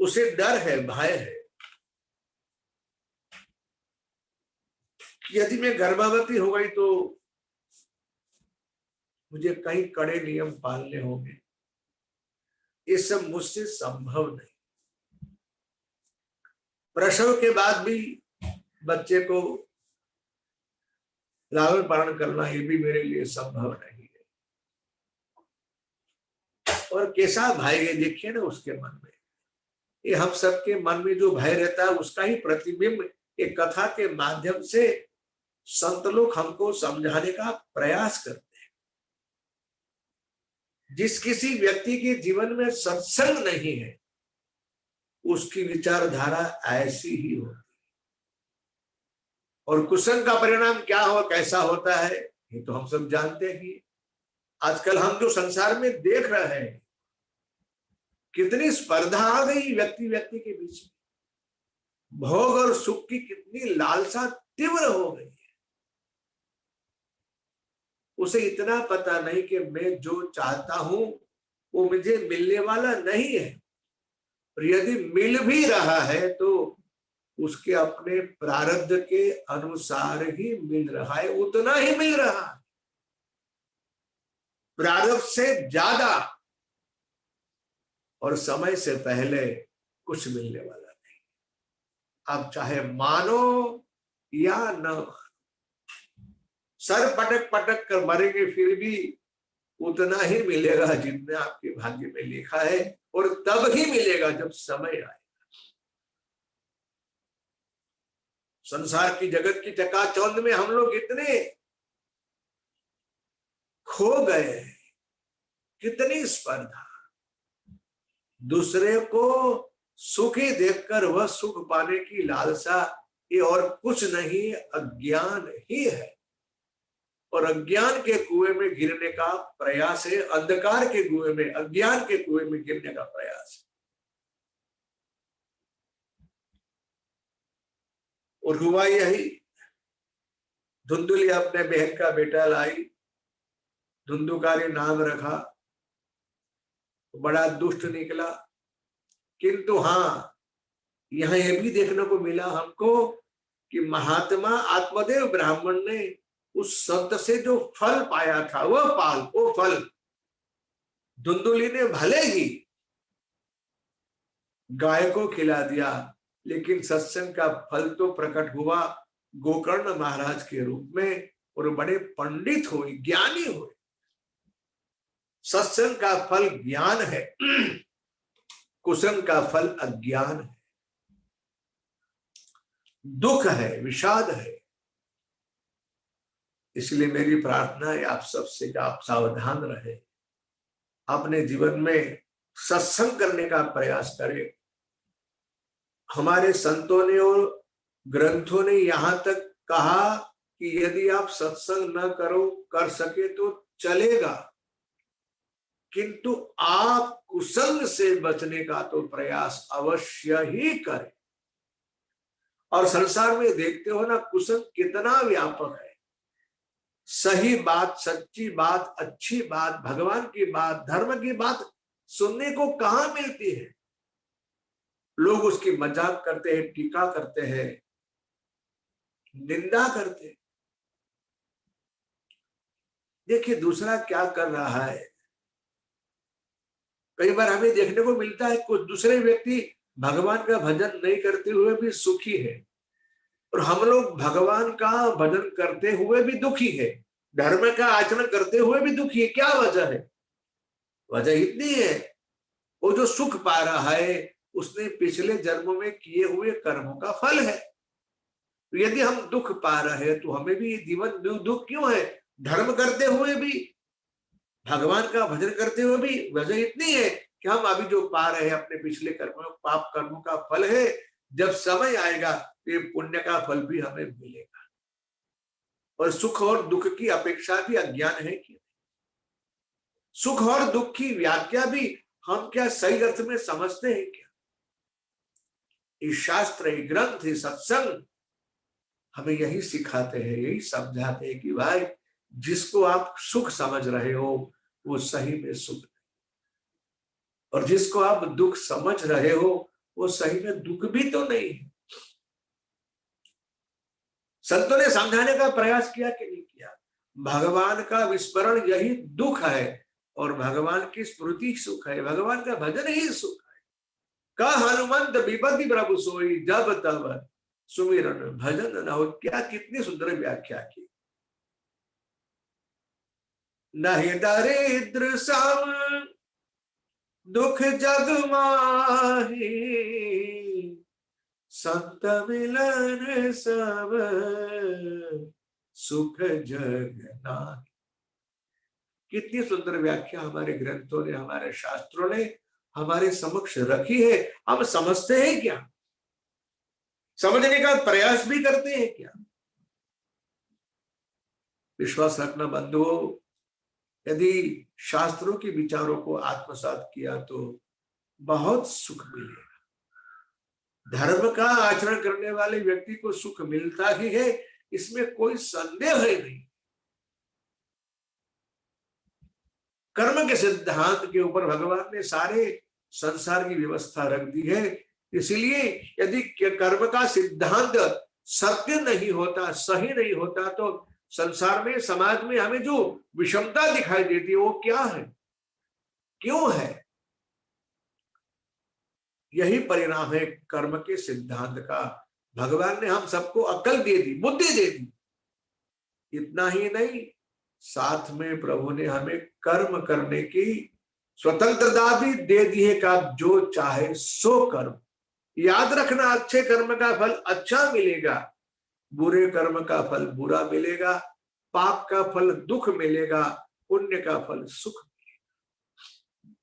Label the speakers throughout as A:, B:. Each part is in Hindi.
A: उसे डर है, भय है कि यदि मैं गर्भवती हो गई तो मुझे कई कड़े नियम पालने होंगे, ये सब मुझसे संभव नहीं। प्रसव के बाद भी बच्चे को लालन पालन करना, ये भी मेरे लिए संभव नहीं है। और कैसा भय है देखिए ना उसके मन में, ये हम सबके मन में जो भय रहता है उसका ही प्रतिबिंब एक कथा के माध्यम से संत लोग हमको समझाने का प्रयास करते हैं। जिस किसी व्यक्ति के जीवन में सत्संग नहीं है उसकी विचारधारा ऐसी ही होती है, और कुसंग का परिणाम क्या हो, कैसा होता है, ये तो हम सब जानते ही। आजकल हम जो संसार में देख रहे हैं, कितनी स्पर्धा आ गई व्यक्ति व्यक्ति के बीच में, भोग और सुख की कितनी लालसा तीव्र हो गई है। उसे इतना पता नहीं कि मैं जो चाहता हूं वो मुझे मिलने वाला नहीं है, और यदि मिल भी रहा है तो उसके अपने प्रारब्ध के अनुसार ही मिल रहा है, उतना ही मिल रहा है, प्रारब्ध से ज्यादा और समय से पहले कुछ मिलने वाला नहीं। आप चाहे मानो या न, सर पटक पटक कर मरेंगे फिर भी उतना ही मिलेगा जितना आपके भाग्य में लिखा है, और तब ही मिलेगा जब समय आए। संसार की जगत की चकाचौंध में हम लोग इतने खो गए, कितनी स्पर्धा, दूसरे को सुखी देखकर वह सुख पाने की लालसा, ये और कुछ नहीं अज्ञान ही है। और अज्ञान के कुएं में गिरने का प्रयास है, अंधकार के कुएं में, अज्ञान के कुएं में गिरने का प्रयास है। और हुआ यही, धुंधुली अपने बहन का बेटा लाई, धुंधुकारी नाम रखा, बड़ा दुष्ट निकला। किंतु हाँ, यहां यह भी देखने को मिला हमको कि महात्मा आत्मदेव ब्राह्मण ने उस संत से जो फल पाया था वो फल धुंधुली ने भले ही गाय को खिला दिया, लेकिन सत्संग का फल तो प्रकट हुआ गोकर्ण महाराज के रूप में, और बड़े पंडित हुए, ज्ञानी हुए। सत्संग का फल ज्ञान है, कुसंग का फल अज्ञान है, दुख है, विषाद है। इसलिए मेरी प्रार्थना है आप सबसे कि आप सावधान रहे, अपने जीवन में सत्संग करने का प्रयास करें। हमारे संतों ने और ग्रंथों ने यहां तक कहा कि यदि आप सत्संग न करो, कर सके तो चलेगा, किंतु आप कुसंग से बचने का तो प्रयास अवश्य ही करें। और संसार में देखते हो ना कुसंग कितना व्यापक है। सही बात, सच्ची बात, अच्छी बात, भगवान की बात, धर्म की बात सुनने को कहां मिलती है। लोग उसकी मजाक करते हैं, टीका करते हैं, निंदा करते हैं। देखिए दूसरा क्या कर रहा है, कई बार हमें देखने को मिलता है कुछ दूसरे व्यक्ति भगवान का भजन नहीं करते हुए भी सुखी है, और हम लोग भगवान का भजन करते हुए भी दुखी है, धर्म का आचरण करते हुए भी दुखी है। क्या वजह है? वजह इतनी है, वो जो सुख पा रहा है उसने पिछले जन्मों में किए हुए कर्मों का फल है। तो यदि हम दुख पा रहे हैं तो हमें भी जीवन दुख क्यों है? धर्म करते हुए भी, भगवान का भजन करते हुए भी, वजह इतनी है कि हम अभी जो पा रहे हैं अपने पिछले कर्मों, पाप कर्मों का फल है। जब समय आएगा तो ये पुण्य का फल भी हमें मिलेगा। और सुख और दुख की अपेक्षा भी अज्ञान है कि सुख और दुख की व्याख्या भी हम क्या सही अर्थ में समझते हैं क्या? ये शास्त्र, ये ग्रंथ, ये सत्संग हमें यही सिखाते हैं, यही समझाते हैं कि भाई जिसको आप सुख समझ रहे हो वो सही में सुख नहीं, और जिसको आप दुख समझ रहे हो वो सही में दुख भी तो नहीं है। संतों ने समझाने का प्रयास किया कि नहीं किया? भगवान का विस्मरण यही दुख है और भगवान की स्मृति सुख है, भगवान का भजन ही सुख है। का हनुमंत विपत्ति प्रभु सोई, जब तब सुमिरन भजन न हो। क्या कितनी सुंदर व्याख्या की। नहीं दरिद्र सम दुख जग माही, संत मिलन सब सुख जग नाही। कितनी सुंदर व्याख्या हमारे ग्रंथों ने, हमारे शास्त्रों ने हमारे समक्ष रखी है। हम समझते हैं क्या? समझने का प्रयास भी करते हैं क्या? विश्वास रखना बंधुओं, यदि शास्त्रों के विचारों को आत्मसात किया तो बहुत सुख मिलेगा। धर्म का आचरण करने वाले व्यक्ति को सुख मिलता ही है, इसमें कोई संदेह है नहीं। कर्म के सिद्धांत के ऊपर भगवान ने सारे संसार की व्यवस्था रख दी है। इसलिए यदि कर्म का सिद्धांत सत्य नहीं होता, सही नहीं होता, तो संसार में, समाज में हमें जो विषमता दिखाई देती है वो क्या है, क्यों है? यही परिणाम है कर्म के सिद्धांत का। भगवान ने हम सबको अकल दे दी, बुद्धि दे दी। इतना ही नहीं, साथ में प्रभु ने हमें कर्म करने की स्वतंत्रता भी दे दी है कि आप जो चाहे सो कर्म। याद रखना, अच्छे कर्म का फल अच्छा मिलेगा, बुरे कर्म का फल बुरा मिलेगा, पाप का फल दुख मिलेगा, पुण्य का फल सुख मिलेगा।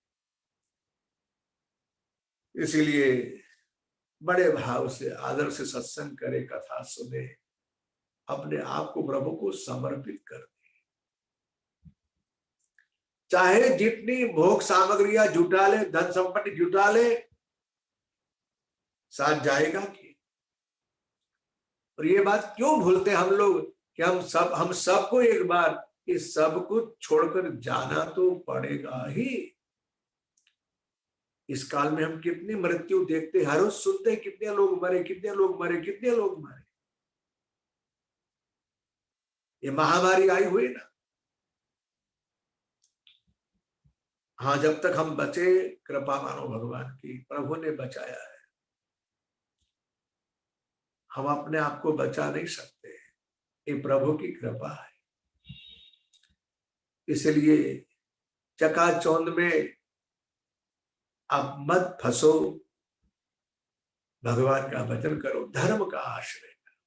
A: इसीलिए बड़े भाव से, आदर से सत्संग करे, कथा सुने, अपने आप को प्रभु को समर्पित कर दे। चाहे जितनी भोग सामग्रियां जुटा ले, धन संपत्ति जुटा ले, साथ जाएगा कि? और ये बात क्यों भूलते हम लोग कि हम सबको एक बार इस सब कुछ छोड़कर जाना तो पड़ेगा ही। इस काल में हम कितनी मृत्यु देखते, हर रोज सुनते हैं कितने लोग मरे, कितने लोग मरे, कितने लोग मरे। ये महामारी आई हुई ना, हाँ, जब तक हम बचे, कृपा मानो भगवान की, प्रभु ने बचाया है। हम अपने आप को बचा नहीं सकते, ये प्रभु की कृपा है। इसलिए चकाचौंध में आप मत फंसो, भगवान का भजन करो, धर्म का आश्रय करो।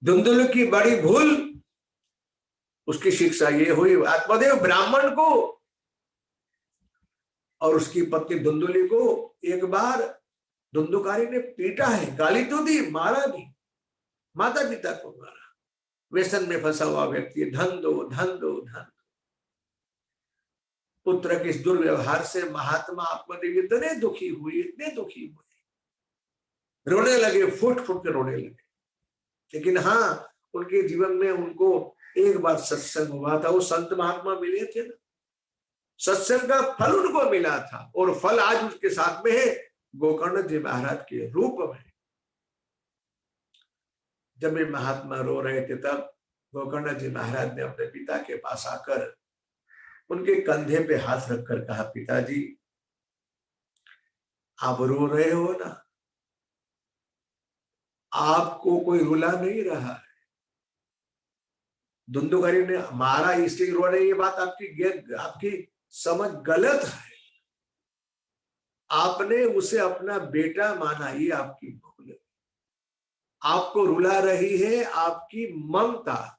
A: धुंधुल की बड़ी भूल, उसकी शिक्षा ये हुई, आत्मदेव ब्राह्मण को और उसकी पत्नी धुंधुली को एक बार धुंधुकारी ने पीटा है, गाली तो दी, मारा भी, माता पिता को मारा। व्यसन में फंसा हुआ व्यक्ति, धन दो धन दो धन। पुत्र के इस दुर्व्यवहार से महात्मा आत्मदेव इतने दुखी हुए, इतने दुखी हुए, रोने लगे, फुट फुट के रोने लगे। लेकिन हाँ, उनके जीवन में उनको एक बार सत्संग हुआ था, वो संत महात्मा मिले थे ना, सत्संग का फल उनको मिला था, और फल आज उसके साथ में है, गोकर्ण जी महाराज के रूप में। जब ये महात्मा रो रहे थे, तब गोकर्ण जी महाराज ने अपने पिता के पास आकर उनके कंधे पे हाथ रखकर कहा, पिताजी आप रो रहे हो ना, आपको कोई रुला नहीं रहा है। धुंधुकारी ने मारा इसलिए रो रहे, ये बात आपकी समझ गलत है। आपने उसे अपना बेटा माना, ये आपकी भूल है। आपको रुला रही है आपकी ममता,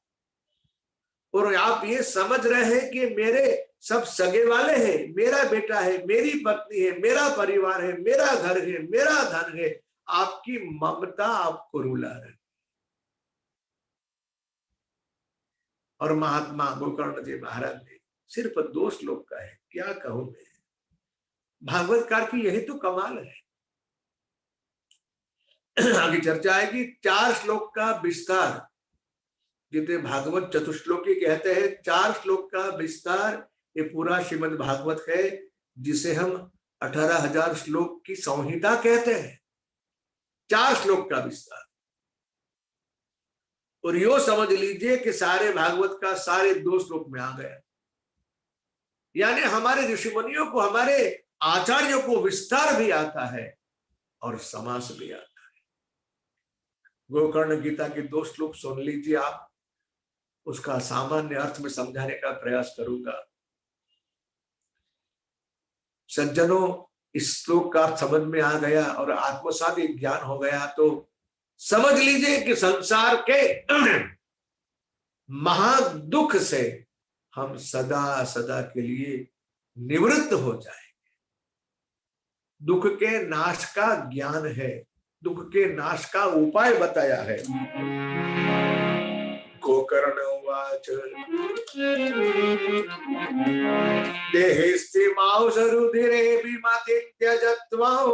A: और आप ये समझ रहे हैं कि मेरे सब सगे वाले हैं, मेरा बेटा है, मेरी पत्नी है, मेरा परिवार है, मेरा घर है, मेरा धन है। आपकी ममता आपको रुला रही। और महात्मा गोकर्ण जी महाराज ने सिर्फ 2 श्लोक का है, क्या कहूं मैं। भागवतकार की यही तो कमाल है। आगे चर्चा आएगी। 4 श्लोक का विस्तार, जिसे भागवत चतुश्लोकी कहते हैं, 4 श्लोक का विस्तार ये पूरा श्रीमद् भागवत है, जिसे हम 18,000 श्लोक की संहिता कहते हैं। 4 श्लोक का विस्तार। और यो समझ लीजिए कि सारे भागवत का सारे 2 श्लोक में आ गया। यानी हमारे ऋषि मुनियों को, हमारे आचार्यों को विस्तार भी आता है और समास भी आता है। गोकर्ण गीता के 2 श्लोक सुन लीजिए आप, उसका सामान्य अर्थ में समझाने का प्रयास करूंगा। सज्जनों, इस श्लोक का अर्थ समझ में आ गया और आत्मसात ज्ञान हो गया तो समझ लीजिए कि संसार के महादुख से हम सदा सदा के लिए निवृत्त हो जाएंगे। दुख के नाश का ज्ञान है, दुख के नाश का उपाय बताया है। गोकर्ण उवाच देहिस्थिमांसरुधिरे त्यजत्वं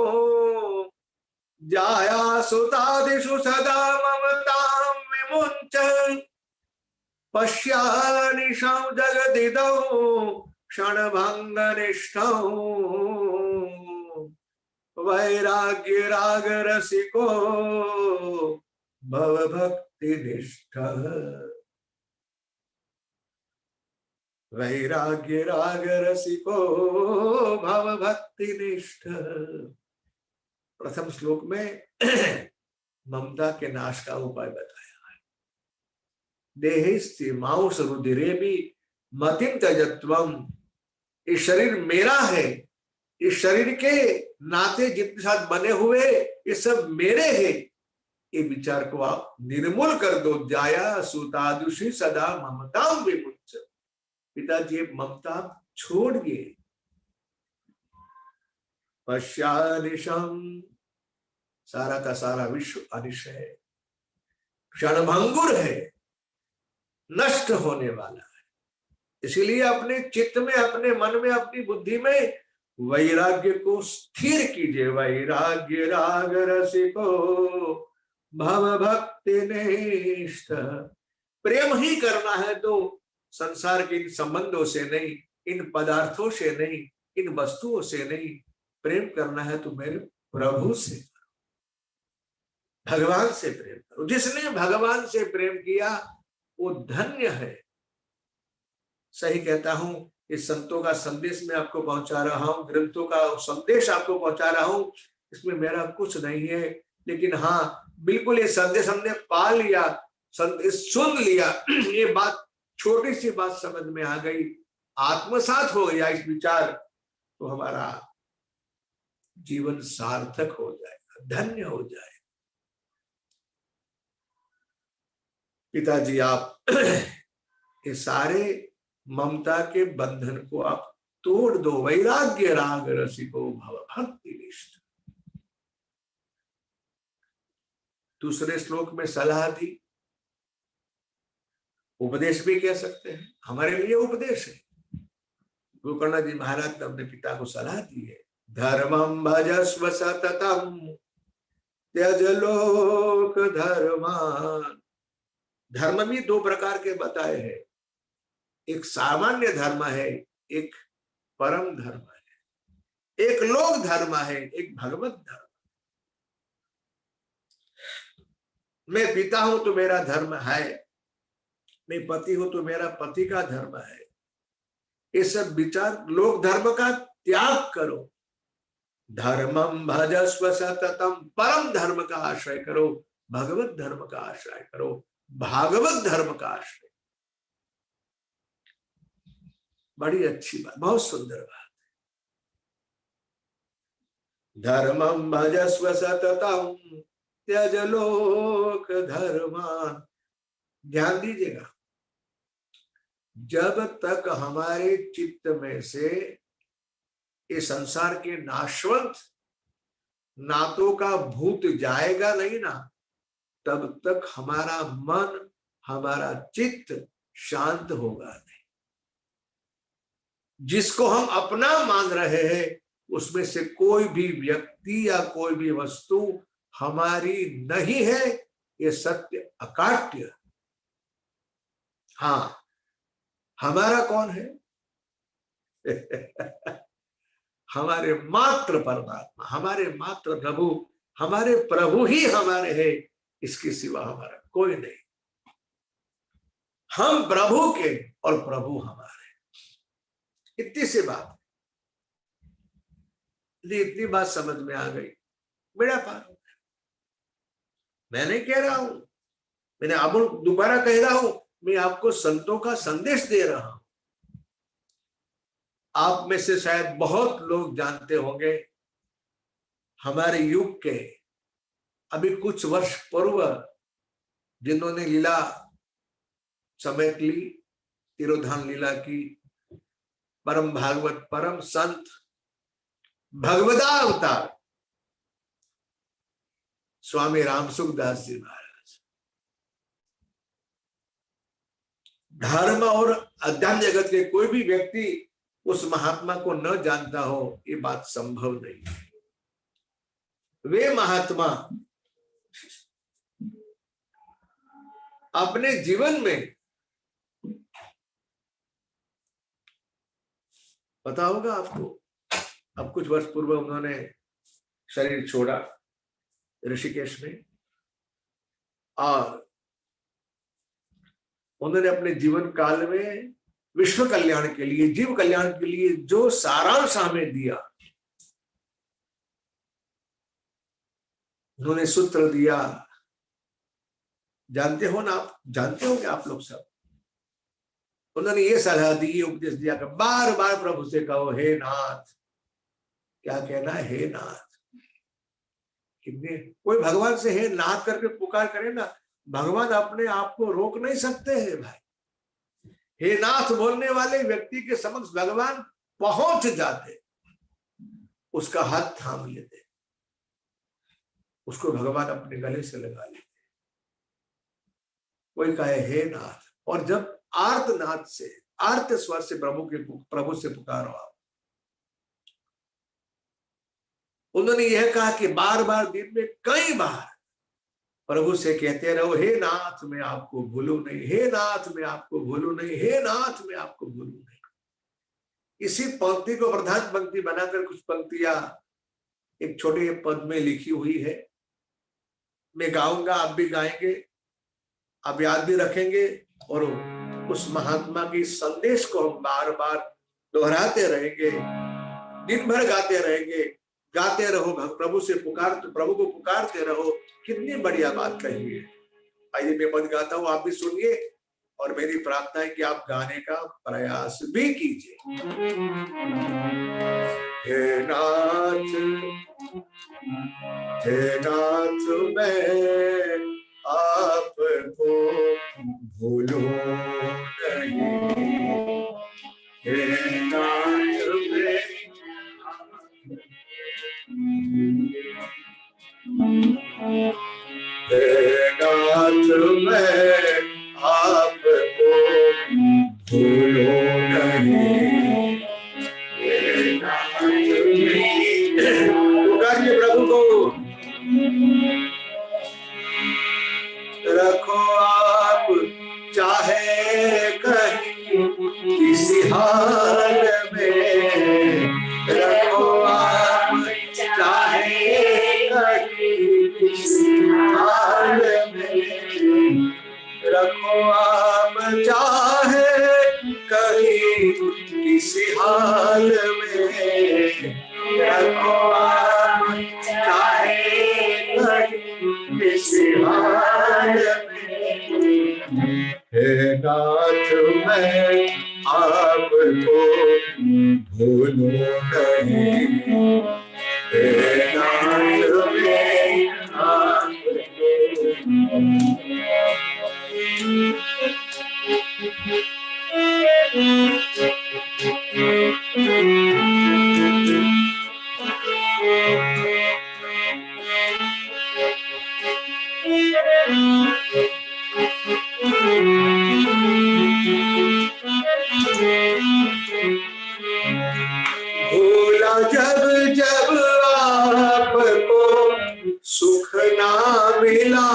A: जाया सुतादिषु सदा ममतां विमुञ्च पश्यानिशं जगदिदौ क्षणभङ्गनिष्ठौ वैराग्यरागरसिको भवभक्तिनिष्ठः। वैराग्यरागरसिको भवभक्तिनिष्ठः। प्रथम श्लोक में ममता के नाश का उपाय बताया है। देहिस्थिमांस रुधिरेपि मतिं त्यजत्वम्, ये शरीर मेरा है, इस शरीर के नाते जितने साथ बने हुए ये सब मेरे हैं, ये विचार को आप निर्मूल कर दो। जाया सुतादुषी सदा ममतां विमुच्य, पिताजी ममता छोड़िए। पश्यानिशम, सारा का सारा विश्व अनिश है, क्षणभंगुर है, नष्ट होने वाला है। इसीलिए अपने चित्त में, अपने मन में, अपनी बुद्धि में वैराग्य को स्थिर कीजिए। वैराग्य राग रसिको भव भक्ति निष्ठ, प्रेम ही करना है तो संसार के इन संबंधों से नहीं, इन पदार्थों से नहीं, इन वस्तुओं से नहीं, प्रेम करना है तो मेरे प्रभु से, भगवान से प्रेम करो। जिसने भगवान से प्रेम किया वो धन्य है। सही कहता हूं, इस संतों का संदेश मैं आपको पहुंचा रहा हूं, ग्रंथों का संदेश आपको पहुंचा रहा हूं, इसमें मेरा कुछ नहीं है। लेकिन हाँ, बिल्कुल ये संदेश हमने पा लिया, संदेश सुन लिया, ये बात, छोटी सी बात समझ में आ गई, आत्मसात हो गया इस विचार, तो हमारा जीवन सार्थक हो जाएगा, धन्य हो जाएगा। पिताजी आप ये सारे ममता के बंधन को आप तोड़ दो। वैराग्य राग रसिको भव भक्ति निष्ठ। दूसरे श्लोक में सलाह दी, उपदेश भी कह सकते हैं, हमारे लिए उपदेश है। गोकर्ण जी महाराज ने अपने पिता को सलाह दी है, धर्मं भजस्व सततम त्यज लोक धर्मान। धर्म भी 2 प्रकार के बताए हैं, एक सामान्य धर्म है, एक परम धर्म है, एक लोक धर्म है, एक भगवत धर्म। मैं पिता हूं तो मेरा धर्म है, मैं पति हूं तो मेरा पति का धर्म है। ये सब विचार, लोक धर्म का त्याग करो, धर्मं भजस्व सततम, परम धर्म का आश्रय करो, भगवत धर्म का आश्रय करो, भागवत धर्म का आश्रय। बड़ी अच्छी बात, बहुत सुंदर बात है। धर्मं भजस्व सततम त्यज लोक धर्मान। ध्यान दीजिएगा, जब तक हमारे चित्त में से ये संसार के नाशवंत नातों का भूत जाएगा नहीं ना, तब तक हमारा मन, हमारा चित्त शांत होगा नहीं। जिसको हम अपना मान रहे हैं उसमें से कोई भी व्यक्ति या कोई भी वस्तु हमारी नहीं है, ये सत्य अकाट्य। हाँ, हमारा कौन है? हमारे मात्र परमात्मा, हमारे मात्र प्रभु, हमारे प्रभु ही हमारे हैं, इसके सिवा हमारा कोई नहीं। हम प्रभु के और प्रभु हमारे, इतनी सी बात। यदि इतनी बात समझ में आ गई, बेड़ा पार हो गया। मैं नहीं कह रहा हूं, मैंने अब दोबारा कह रहा हूं, मैं आपको संतों का संदेश दे रहा हूं। आप में से शायद बहुत लोग जानते होंगे, हमारे युग के अभी कुछ वर्ष पूर्व जिन्होंने लीला समेट ली, तिरोधान लीला की, परम भागवत परम संत भगवदावतार स्वामी रामसुखदास जी महाराज, धर्म और अध्यात्म जगत के कोई भी व्यक्ति उस महात्मा को न जानता हो, ये बात संभव नहीं है। वे महात्मा अपने जीवन में, पता होगा आपको, अब कुछ वर्ष पूर्व उन्होंने शरीर छोड़ा ऋषिकेश में, और उन्होंने अपने जीवन काल में विश्व कल्याण के लिए, जीव कल्याण के लिए जो सारांश हमें दिया, उन्होंने सूत्र दिया, जानते हो ना आप, जानते होंगे आप लोग सब। उन्होंने ये सलाह दी, उपदेश दिया कि बार बार प्रभु से कहो, हे नाथ। क्या कहना है? हे नाथ। कितने कोई भगवान से हे नाथ करके पुकार करे ना, भगवान अपने आप को रोक नहीं सकते हैं भाई। हे नाथ बोलने वाले व्यक्ति के समक्ष भगवान पहुंच जाते, उसका हाथ थाम लेते, उसको भगवान अपने गले से लगा लेते। कोई कहे हे नाथ, और जब आर्तनाद से, आर्त स्वर से प्रभु से पुकारो आप। उन्होंने यह कहा कि बार बार दिन में कई बार प्रभु से कहते रहो, हे नाथ मैं आपको भूलूं नहीं, हे नाथ मैं आपको भूलूं नहीं, हे नाथ मैं आपको भूलूं नहीं। इसी पंक्ति को प्रधान पंक्ति बनाकर कुछ पंक्तियां एक छोटे पद में लिखी हुई है। मैं गाऊंगा, आप भी गाएंगे, आप याद भी रखेंगे, और उस महात्मा की संदेश को हम बार बार दोहराते रहेंगे, दिन भर गाते रहेंगे। गाते रहो, प्रभु से प्रभु को पुकारते रहो। कितनी बढ़िया बात कही है। आइए मैं पद गाता हूं, आप भी सुनिए, और मेरी प्रार्थना है कि आप गाने का प्रयास भी कीजिए। हे नाथ, हे नाथ मैं आपको भूलूं नहीं, हे नाथ मैं, हे नाथ मैं आपको भूलूं नहीं, हे नाथ पुकारिए प्रभु को। रखो आप चाहे कहीं किसी हाल में, रखो आप चाहे कहीं किसी हाल में, रखो आप चाहे कहीं किसी हाल में, रखो आप चाहे कहीं किसी हाल में, हे नाथ मैं आपको भूलूं नहीं, हे नाथ मैं आपको। भूला जब जब आपको सुख ना मिला,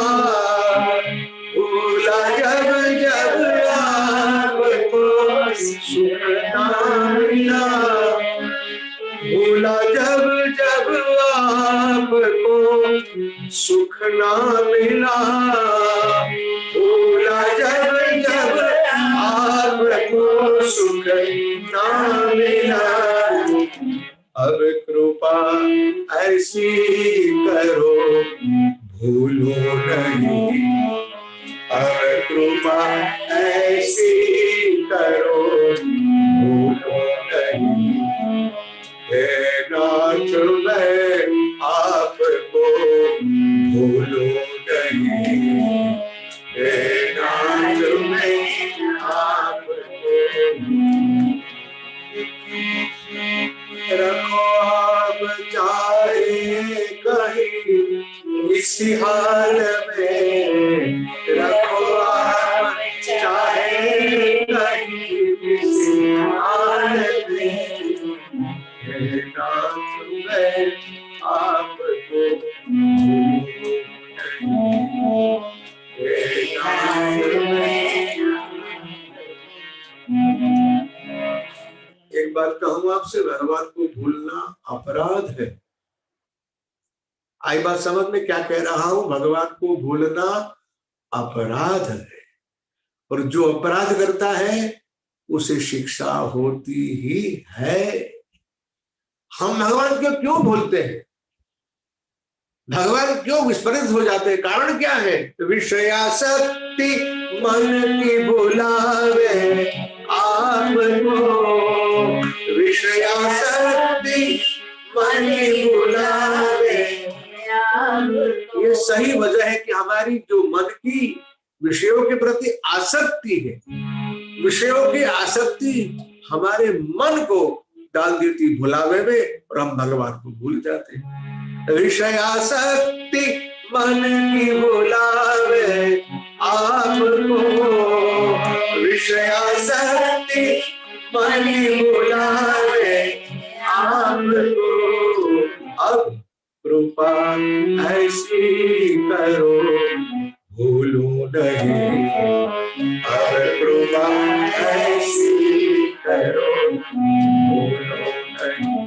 A: भूला जब जब आपको सुख ना मिला, भूला जब जब आपको सुख ना मिला, भूला जब जब आपको सुख ना मिला, अब कृपा ऐसी करो भूलो नहीं, अब कृपा ऐसी करो भूलो नहीं। हे नाथ मैं आपको भूलो नहीं, हे नाथ मैं आपको। रखो आप चाहे कहीं इसी हाल में, रखो आप चाहे कहीं इसी हाल में, हे नाथ मैं आपको भूलूं नहीं, हे नाथ मैं। एक बात कहूं आपसे, भगवान को भूलना अपराध है। आई बात समझ में क्या कह रहा हूं? भगवान को भूलना अपराध है, और जो अपराध करता है उसे शिक्षा होती ही है। हम भगवान को क्यों भूलते हैं? भगवान क्यों विस्मृत हो जाते हैं? कारण क्या है? विषयासक्ति मन की बुलावे आपको, विषयासक्ति मन की बुलावे। ये सही वजह है कि हमारी जो मन की विषयों के प्रति आसक्ति है, विषयों की आसक्ति हमारे मन को डाल देती भुलावे में, और हम भगवान को भूल जाते हैं। विषयासक्ति मन की बुलावे आपको, विषयासक्ति मन की बुलावे आपको, अब कृपा ऐसी करो भूलो नहीं, अब कृपा ऐसी करो भूलो नहीं,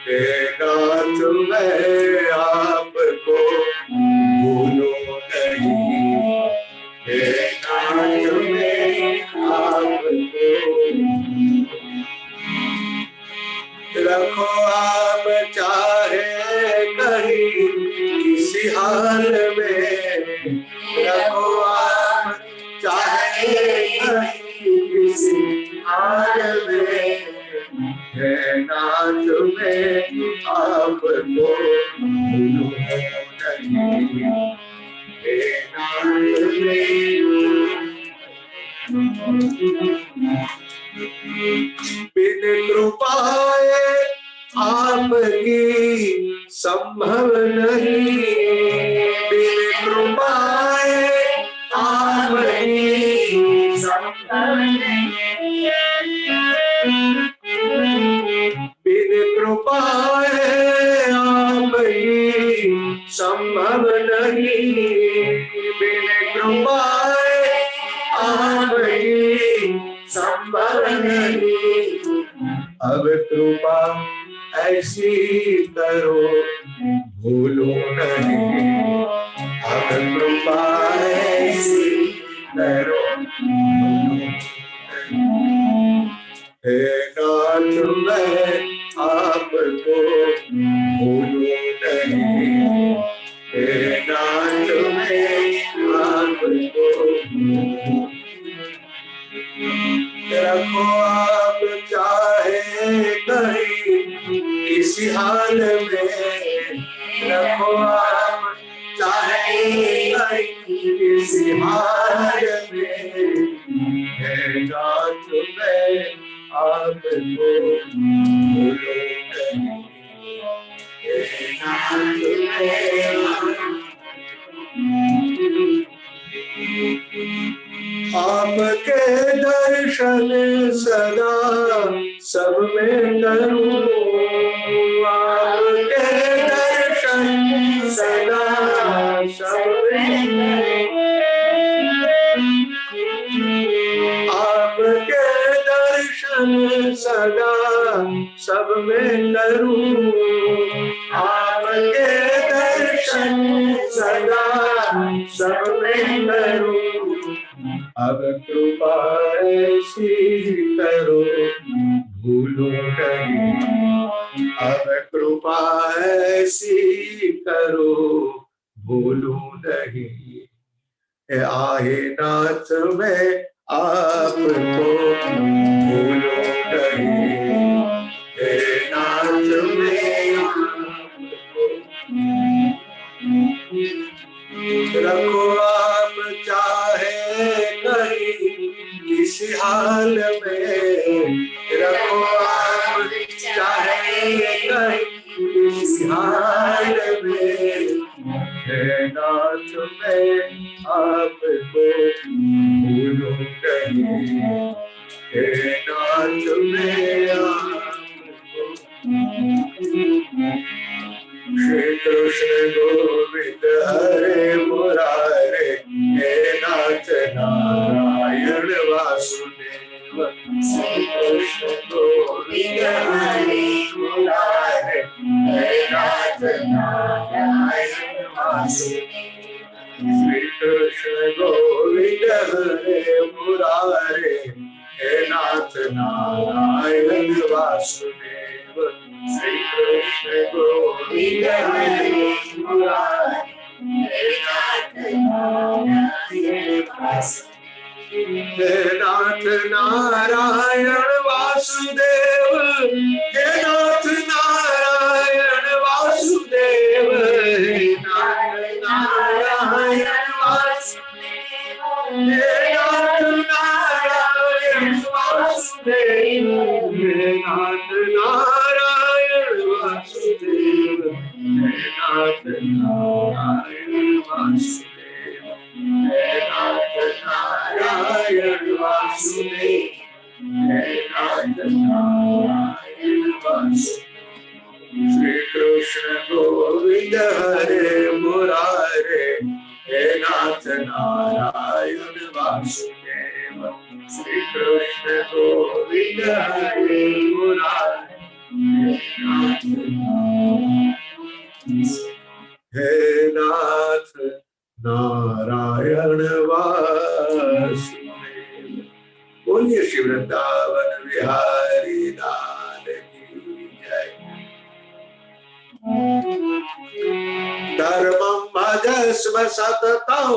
A: हे नाथ मैं आपको भूलो नहीं, हे नाथ मैं आपको। रखो आप चाहे कहीं किसी हाल में, रखो आप चाहे कहीं किसी हाल में, हे नाथ मैं आपको भूलूं नहीं, हे नाथ मैं। बिन कृपाए आपकी संभव नहीं, बिन कृपाए आपकी संभव नहीं, बिन कृपाए आपकी संभव नहीं, बिन कृपाए आपकी संभव नहीं, अब कृपा ऐसी करो भूलो नहीं, अब कृपा ऐसी करो भूलो नहीं, हे नाथ मैं आपको भूलो नहीं, हे नाथ मैं आपको। रखो आप चाहे कहीं किसी हाल में, रखो आप चाहे कहीं किसी हाल में, हे नाथ मैं आपको भूलो नहीं, हे नाथ मैं। आपके दर्शन सदा सब में करूं, आपके दर्शन सदा सब में, आपके दर्शन सदा सब में मैं करूं, आपके दर्शन सदा सब में करूं। अब कृपा ऐसी करो भूलूं नहीं, अब कृपा ऐसी करो भूलूं नहीं। आहे नाथ मैं आपको भूलूं नहीं, हे नाथ मैं आपको। रखो आप चाहे कहीं किसी हाल में, रखो आप चाहे कहीं किसी हाल में। हे नाथ मैं आपको भूलूं नहीं, हे नाथ मैं आपको। श्री कृष्ण गोविंद हरे मुरारे, हे नाथ नारायण वासुदेव। श्री कृष्ण गोविंद हरे मुरारे, हे नाथ नारायण वासुदेव। श्री कृष्ण गोविंद हरे मुरारे, हे नाथ नारायण वासुदेव। श्री कृष्ण गोविंद हरे मुरारे, हे नाथ नारायण वासुदेव। हे नाथ नारायण वासुदेव, हे नाथ नारायण वासुदेव, हे नाथ नारायण वासुदेव, हे नाथ नारायण वासुदेव, हे नाथ नारायण वासुदेव, हे नाथ नारायण वासुदेव, हे नाथ नारायण वासुदेव, हे नाथ नारायण वासुदेव। श्री कृष्ण गोविंद हरे मुरारे, हे नाथ नारायण वासुदेव। श्री कृष्ण गोविंद हरे मुरारे, हे नाथ नारायण वासुदेव। बोलिए श्री वृंदावन बिहारी लाल की जय। धर्मं भजस्व सततं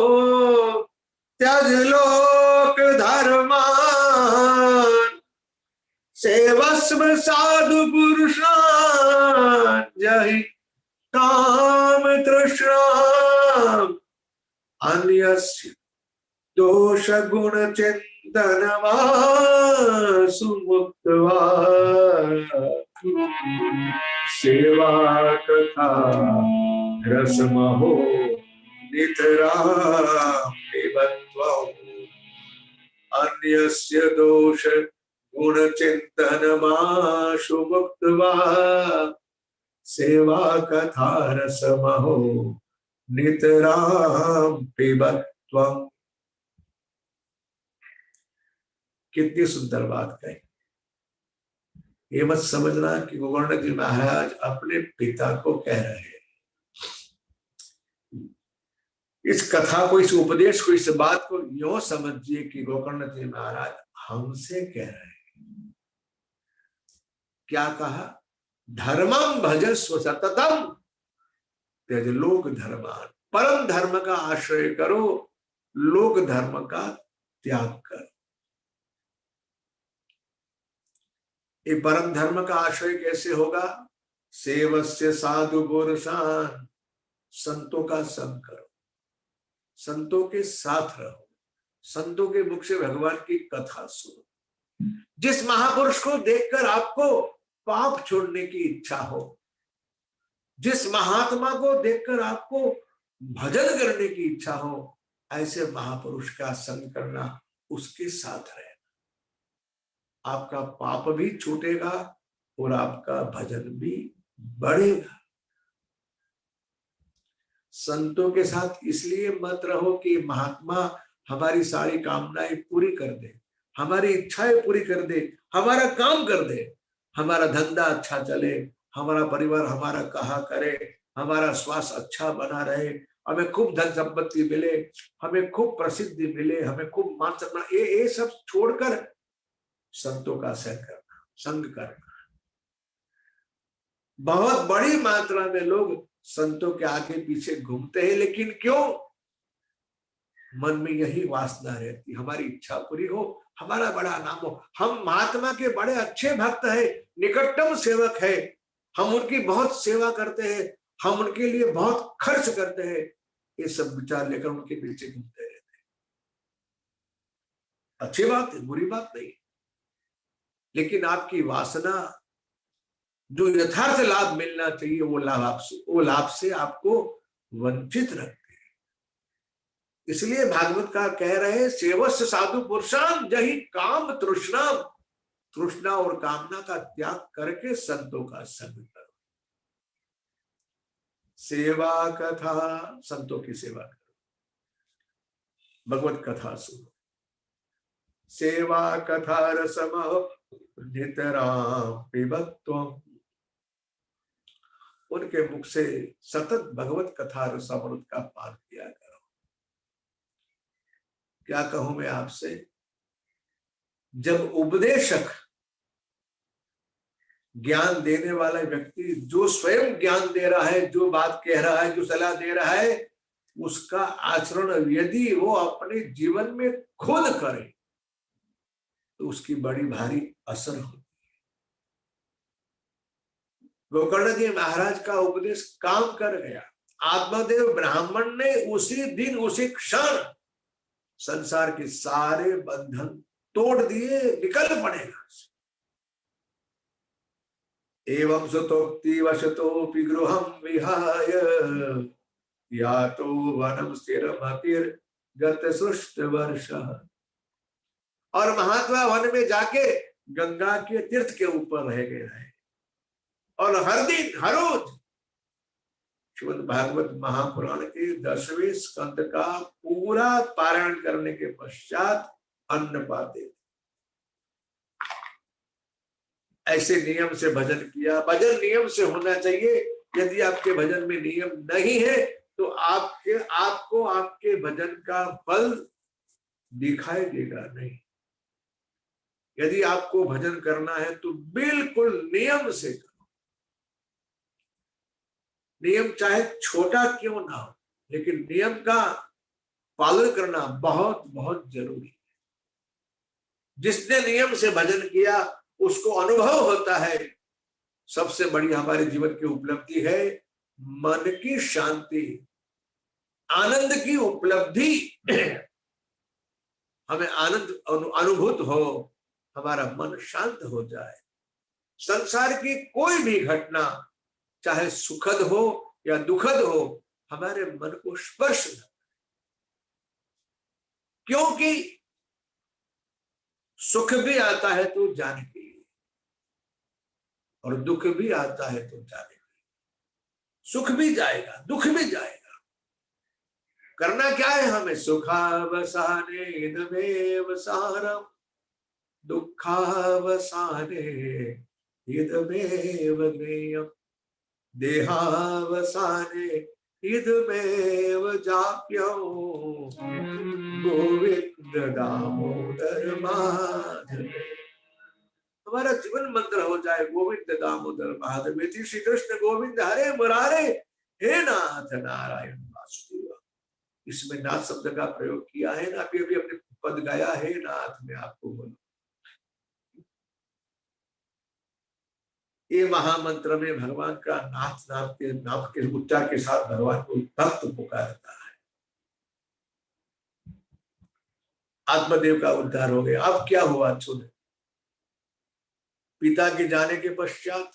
A: त्यज लोक धर्मान्, सेवस्व साधु पुरुषान् जहि काम तृष्णाम्। अन्यस्य दोष गुण चिंतनमासु मुक्त्वा, सेवा कथा रसमहो नितरां पिबध्वम्। अन्यस्य दोष गुण चिंतनमासु मुक्त्वा, सेवा कथा रसमहो नितरां पिबध्वम्। कितनी सुंदर बात कही। ये मत समझना कि गोकर्ण जी महाराज अपने पिता को कह रहे हैं। इस कथा को, इस उपदेश को, इस बात को यूं समझिए कि गोकर्ण जी महाराज हमसे कह रहे हैं। क्या कहा? धर्मं भजस्व सततम त्यज लोक धर्मान। परम धर्म का आश्रय करो, लोक धर्म का त्याग करो। ये परम धर्म का आश्रय कैसे होगा? सेवस्य साधु पुरुषान, संतों का संग करो, संतों के साथ रहो, संतों के मुख से भगवान की कथा सुनो। जिस महापुरुष को देखकर आपको पाप छोड़ने की इच्छा हो, जिस महात्मा को देखकर आपको भजन करने की इच्छा हो, ऐसे महापुरुष का संग करना, उसके साथ रहना। आपका पाप भी छूटेगा और आपका भजन भी बढ़ेगा। संतों के साथ इसलिए मत रहो कि महात्मा हमारी सारी कामनाएं पूरी कर दे, हमारी इच्छाएं पूरी कर दे, हमारा काम कर दे। हमारा धंधा अच्छा चले, हमारा परिवार हमारा कहा करे, हमारा स्वास्थ्य अच्छा बना रहे, हमें खूब धन संपत्ति मिले, हमें खूब प्रसिद्धि मिले, हमें खूब मान सम्मान, ये सब छोड़कर संतों का संग करना। बहुत बड़ी मात्रा में लोग संतों के आगे पीछे घूमते हैं, लेकिन क्यों? मन में यही वासना रहती, हमारी इच्छा पूरी हो, हमारा बड़ा नाम हो, हम महात्मा के बड़े अच्छे भक्त हैं, निकटतम सेवक है, हम उनकी बहुत सेवा करते हैं, हम उनके लिए बहुत खर्च करते हैं, ये सब विचार लेकर उनके पीछे घूमते रहते हैं। अच्छी बात है, बुरी बात नहीं, लेकिन आपकी वासना जो यथार्थ लाभ मिलना चाहिए वो लाभ से आपको वंचित रखते हैं। इसलिए भागवत का कह रहे सेवस्य साधु पुरुषान जही काम तृष्णा और कामना का त्याग करके संतों का संग करो। सेवा कथा, संतों की सेवा करो, भगवत कथा सुनो। सेवा कथा रसम नितराम पिबत्वम्, उनके मुख से सतत भगवत कथा रसामृत का पान किया करो। क्या कहूं मैं आपसे, जब उपदेशक ज्ञान देने वाला व्यक्ति जो स्वयं ज्ञान दे रहा है, जो बात कह रहा है, जो सलाह दे रहा है, उसका आचरण यदि वो अपने जीवन में खुद करे तो उसकी बड़ी भारी असर होती है। गोकर्ण जी महाराज का उपदेश काम कर गया, आत्मदेव ब्राह्मण ने उसी दिन उसी क्षण संसार के सारे बंधन तोड़ दिए, निकल पड़ेगा। एवं सुतोक्ति वशतोपि गृहं विहाय यातो वनम स्थिरमतिर्गत सृष्ट वर्ष। और महात्मा वन में जाके गंगा के तीर्थ के ऊपर रह गए हैं, और हर दिन हर रोज श्रीमद् भागवत महापुराण के 10वें स्कंद का पूरा पारायण करने के पश्चात अन्न पाते। ऐसे नियम से भजन किया। भजन नियम से होना चाहिए। यदि आपके भजन में नियम नहीं है तो आपको आपके भजन का फल दिखाई देगा नहीं। यदि आपको भजन करना है तो बिल्कुल नियम से करो। नियम चाहे छोटा क्यों ना हो, लेकिन नियम का पालन करना बहुत बहुत जरूरी है। जिसने नियम से भजन किया उसको अनुभव होता है। सबसे बड़ी हमारे जीवन की उपलब्धि है मन की शांति, आनंद की उपलब्धि। हमें आनंद अनुभूत हो, हमारा मन शांत हो जाए। संसार की कोई भी घटना चाहे सुखद हो या दुखद हो, हमारे मन को स्पर्श न करे। क्योंकि सुख भी आता है तो जाने के लिए, और दुख भी आता है तो जाने के लिए। सुख भी जाएगा, दुख भी जाएगा। करना क्या है हमें? सुखावसाने इदमेव सारम, दुखावसाने इदमेव ज्ञेयम्, देहावसाने इदमेव जाप्यम्, गोविंद दामोदर माधव। हमारा जीवन मंत्र हो जाए गोविंद दामोदर माधव। श्री कृष्ण गोविंद हरे मुरारे, हे नाथ नारायण वासुदेव। इसमें नाथ शब्द का प्रयोग किया है ना, अभी अभी अपने पद गाया है नाथ में आपको बोलो। ये महामंत्र में भगवान का नाथ नाम के उच्चार के साथ भगवान को भक्त पुकारता है। आत्मदेव का उद्धार हो गया। अब क्या हुआ? सुन, पिता के जाने के पश्चात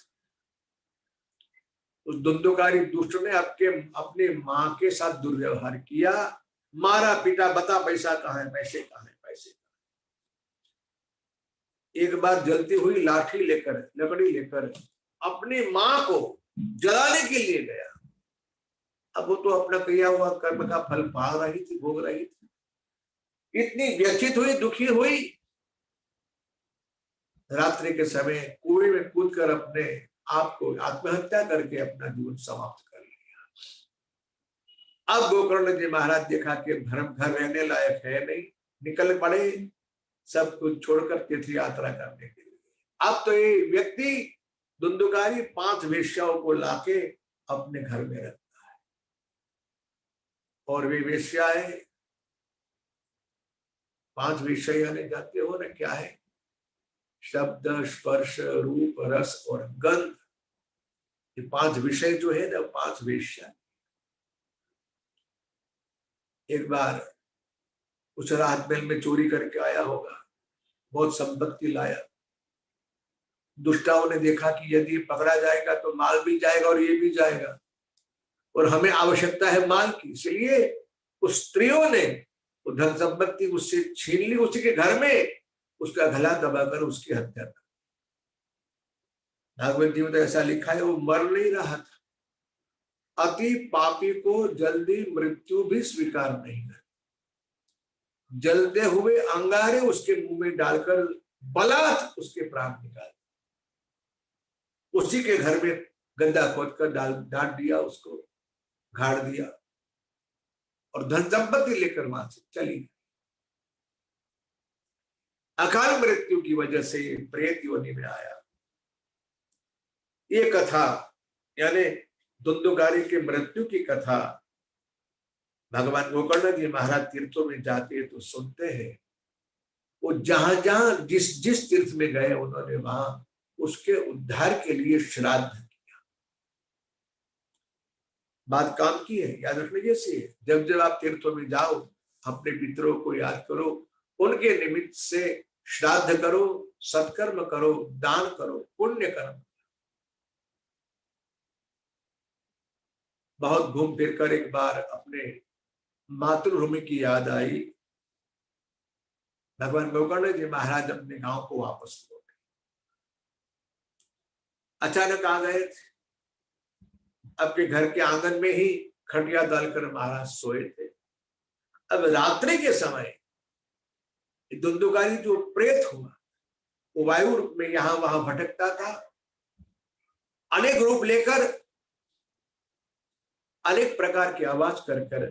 A: उस धुंधुकारी दुष्ट ने अपने मां के साथ दुर्व्यवहार किया, मारा पीटा। बता पैसा कहाँ है, पैसे कहाँ है, पैसे कहाँ है। एक बार जलती हुई लाठी लेकर, लकड़ी लेकर अपनी मां को जलाने के लिए गया। अब वो तो अपना किया हुआ कर्म का फल पा रही थी, भोग रही थी। इतनी व्यथित हुई, दुखी हुई रात्रि के समय कुएं में कूदकर अपने आप को आत्महत्या करके अपना जीवन समाप्त कर लिया। अब गोकर्ण जी महाराज देखा कि धर्म घर रहने लायक है नहीं, निकल पड़े सब कुछ छोड़कर तीर्थ यात्रा करने के लिए। अब तो ये व्यक्ति धुंधुकारी 5 वेश्याओं को लाके अपने घर में रखता है, और वे वेश्याएं 5 विषय यानी जानते हो ना क्या है? शब्द, स्पर्श, रूप, रस और गंध। ये 5 विषय जो है ना, 5 वेश्या। एक बार उस रात महल में चोरी करके आया होगा, बहुत संपत्ति लाया। दुष्टाओं ने देखा कि यदि पकड़ा जाएगा तो माल भी जाएगा और ये भी जाएगा, और हमें आवश्यकता है माल की, इसलिए उस स्त्रियों ने वो धन संपत्ति उससे छीन ली, उसी के घर में उसका गला दबाकर उसकी हत्या कर। भागवत जी में तो ऐसा लिखा है, वो मर नहीं रहा था। अति पापी को जल्दी मृत्यु भी स्वीकार नहीं है। जलते हुए अंगारे उसके मुंह में डालकर बलात् उसके प्राण निकाल, उसी के घर में गड्ढा खोदकर डाल दिया, उसको गाड़ दिया और धन संपत्ति लेकर वहां से चली। अकाल मृत्यु की वजह से प्रेत योनि में आया। ये कथा यानी धुंधुकारी के मृत्यु की कथा भगवान गोकर्ण जी महाराज तीर्थों में जाते तो सुनते हैं। वो जहां जहां जिस जिस तीर्थ में गए उन्होंने वहां उसके उद्धार के लिए श्राद्ध किया। बात काम की है, याद रखने जैसी है। जब जब आप तीर्थों में जाओ अपने पितरों को याद करो, उनके निमित्त से श्राद्ध करो, सत्कर्म करो, दान करो, पुण्य कर्म। बहुत घूम फिर कर एक बार अपने मातृभूमि की याद आई। भगवान गोकर्ण जी महाराज अपने गांव को वापस लौटे। अचानक आ गए थे, अपने घर के आंगन में ही खटिया डालकर महाराज सोए थे। अब रात्रि के समय धुंधुकारी जो प्रेत हुआ वो वायु रूप में यहां वहां भटकता था, अनेक रूप लेकर अनेक प्रकार की आवाज कर कर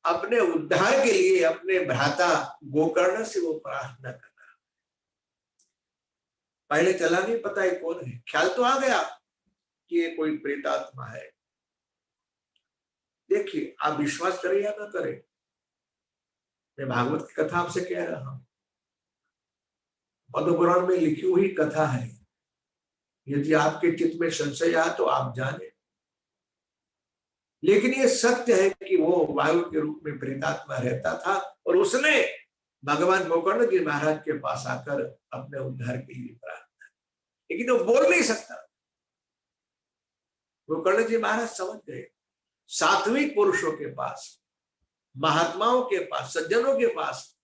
A: अपने उद्धार के लिए अपने भ्राता गोकर्ण से वो प्रार्थना कर रहा। पहले चला नहीं पता है कौन है, ख्याल तो आ गया कि ये कोई प्रेतात्मा है। देखिए, आप विश्वास करें या ना करें, मैं भागवत की कथा आपसे कह रहा हूं, पद्म पुराण में लिखी हुई कथा है। यदि आपके चित्त में संशय आया तो आप जाने, लेकिन ये सत्य है कि वो वायु के रूप में प्रेतात्मा रहता था और उसने भगवान गोकर्ण जी महाराज के पास आकर अपने उद्धार के लिए प्रार्थना, लेकिन वो बोल नहीं सकता। गोकर्ण जी महाराज समझ गए, सात्विक पुरुषों के पास, महात्माओं के पास, सज्जनों के पास,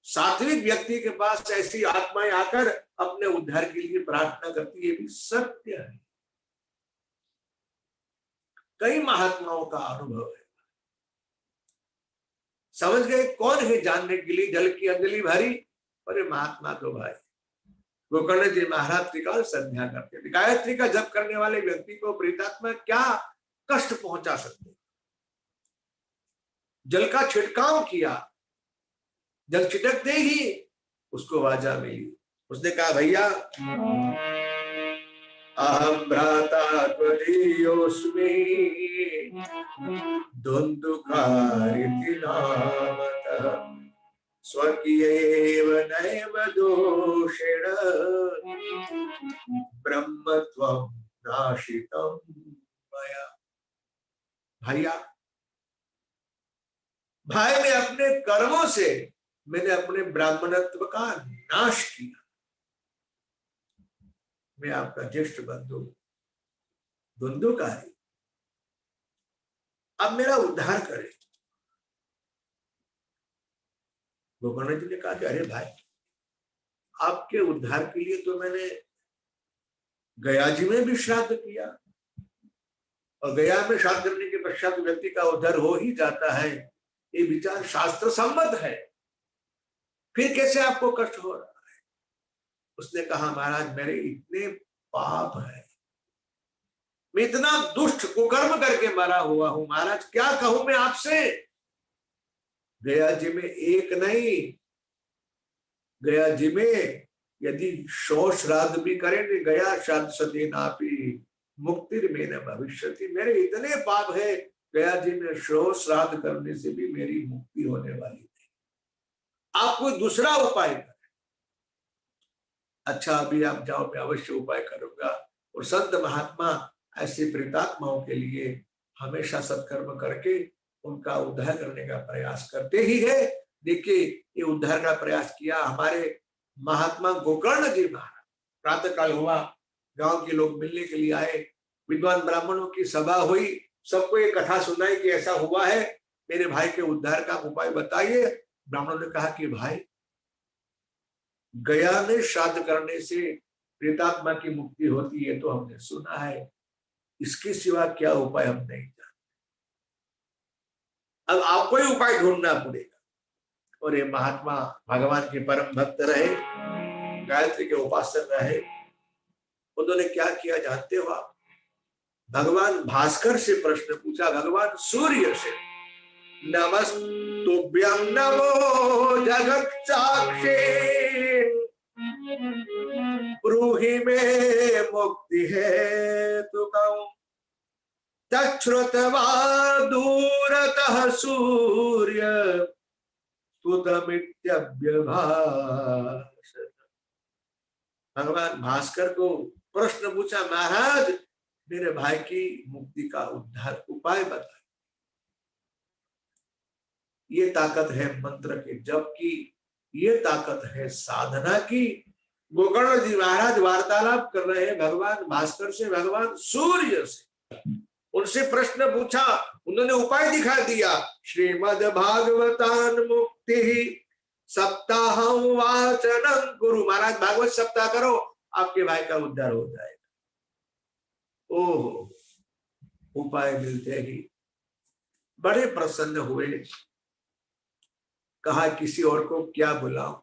A: सात्विक व्यक्ति के पास ऐसी आत्माएं आकर अपने उद्धार के लिए प्रार्थना करती, ये भी सत्य है। कई महात्माओं का अनुभव है। समझ गए कौन है जानने के लिए जल की अंजलि भरी, अरे महात्मा तो भाई गोकर्ण जी महाराज त्रिकाल संध्या करते थे। गायत्री का जप करने वाले व्यक्ति को प्रेतात्मा क्या कष्ट पहुंचा सकते। जल का छिड़काव किया, जल छिटकते ही उसको वाजा मिली। उसने कहा, भैया अहम भ्राता त्वदीयोऽस्मि धुंधुकारिति नामतः स्वकीयैव नैव दोषेण ब्रह्मत्वं नाशितं मया। भैया, भाई मैं अपने कर्मों से मैंने अपने ब्राह्मणत्व का नाश किया। मैं आपका ज्येष्ठ बंधु धुंधुकारी, अब मेरा उद्धार करे। गोकर्ण जी ने कहा कि अरे भाई, आपके उद्धार के लिए तो मैंने गया जी में भी श्राद्ध किया, और गया में श्राद्ध करने के पश्चात व्यक्ति का उद्धार हो ही जाता है, ये विचार शास्त्र सम्मत है, फिर कैसे आपको कष्ट हो रहा है? उसने कहा महाराज मेरे इतने पाप है, मैं इतना दुष्ट कुकर्म करके मरा हुआ हूं महाराज, क्या कहूं मैं आपसे। गया जी में एक नहीं, गया जी में यदि 100 श्राद्ध भी करें, गया श्राद्ध सती नापी मुक्ति में न भविष्यति, मेरे इतने पाप है, गया जी में 100 श्राद्ध करने से भी मेरी मुक्ति होने वाली नहीं। आप कोई दूसरा उपाय करें। अच्छा अभी आप जाओ, मैं अवश्य उपाय करूंगा। और संत महात्मा ऐसे प्रेतात्माओं के लिए हमेशा सत्कर्म करके उनका उद्धार करने का प्रयास करते ही है। देखिए ये उद्धार का प्रयास किया हमारे महात्मा गोकर्ण जी महाराज। प्रातः काल हुआ, गांव के लोग मिलने के लिए आए, विद्वान ब्राह्मणों की सभा हुई, सबको ये कथा सुनाई कि ऐसा हुआ है, मेरे भाई के उद्धार का उपाय बताइए। ब्राह्मणों ने कहा कि भाई गया में श्राद्ध करने से प्रेतात्मा की मुक्ति होती है तो हमने सुना है, इसके सिवा क्या उपाय हम नहीं जानते। अब आपको ही उपाय ढूंढना पड़ेगा। और ये महात्मा भगवान के परम भक्त रहे, गायत्री के उपासक रहे। उन्होंने क्या किया जानते हो आप? भगवान भास्कर से प्रश्न पूछा, भगवान सूर्य से, नमस्तुभ्यं नमो जगत साक्षी ब्रूहि में मुक्ति है तु कहूं, तच्छ्रुतवा दूरतः सूर्य स्तुतमित्यभ्यभाषत। भगवान भास्कर को प्रश्न पूछा, महाराज मेरे भाई की मुक्ति का उद्धार उपाय बताए। ये ताकत है मंत्र के जप की, ये ताकत है साधना की। गोकर्ण जी महाराज वार्तालाप कर रहे हैं भगवान भास्कर से, भगवान सूर्य से। उनसे प्रश्न पूछा, उन्होंने उपाय दिखा दिया। श्रीमद् भागवतान मुक्ति सप्ताहं वाचनं गुरु, महाराज भागवत सप्ताह करो, आपके भाई का उद्धार हो जाएगा। ओह, उपाय मिलते ही बड़े प्रसन्न हुए। कहा किसी और को क्या बुलाऊं,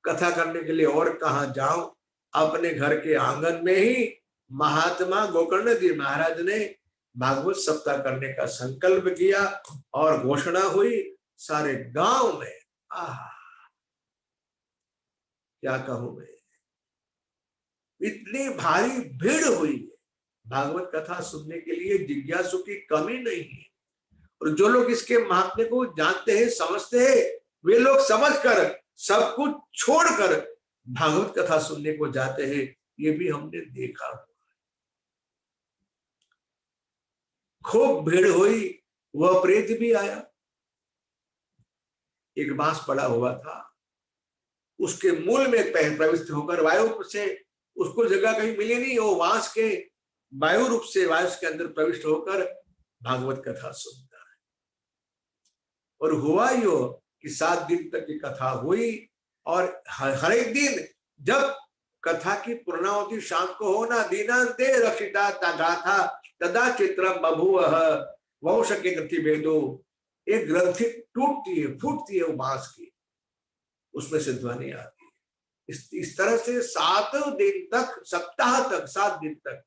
A: कथा करने के लिए और कहा जाऊं। अपने घर के आंगन में ही महात्मा गोकर्ण जी महाराज ने भागवत सप्ताह करने का संकल्प किया और घोषणा हुई सारे गांव में। क्या कहूं मैं, इतनी भारी भीड़ हुई है भागवत कथा सुनने के लिए, जिज्ञासु की कमी नहीं है। और जो लोग इसके महात्म्य को जानते हैं, समझते हैं, वे लोग समझकर सब कुछ छोड़कर भागवत कथा सुनने को जाते हैं। ये भी हमने देखा हुआ। खूब भीड़ हुई, वह प्रेत भी आया। एक बांस पड़ा हुआ था, उसके मूल में प्रविष्ट होकर वायु से उसको जगह कहीं मिली नहीं, वो बांस के वायु रूप से वायु के अंदर प्रविष्ट होकर भागवत कथा सुनता है। और हुआ यो कि 7 दिन तक की कथा हुई। और हर एक दिन जब कथा की पूर्णाहुति शाम को होना, दीनांते रक्षिता गाथा तदा चित्रम बभूवः वंश के ग्रंथि भेदो, एक ग्रंथि टूटती है, फूटती है वो बांस की, उसमें से ध्वनि आती है। इस तरह से 7 दिन तक, सप्ताह तक, 7 दिन तक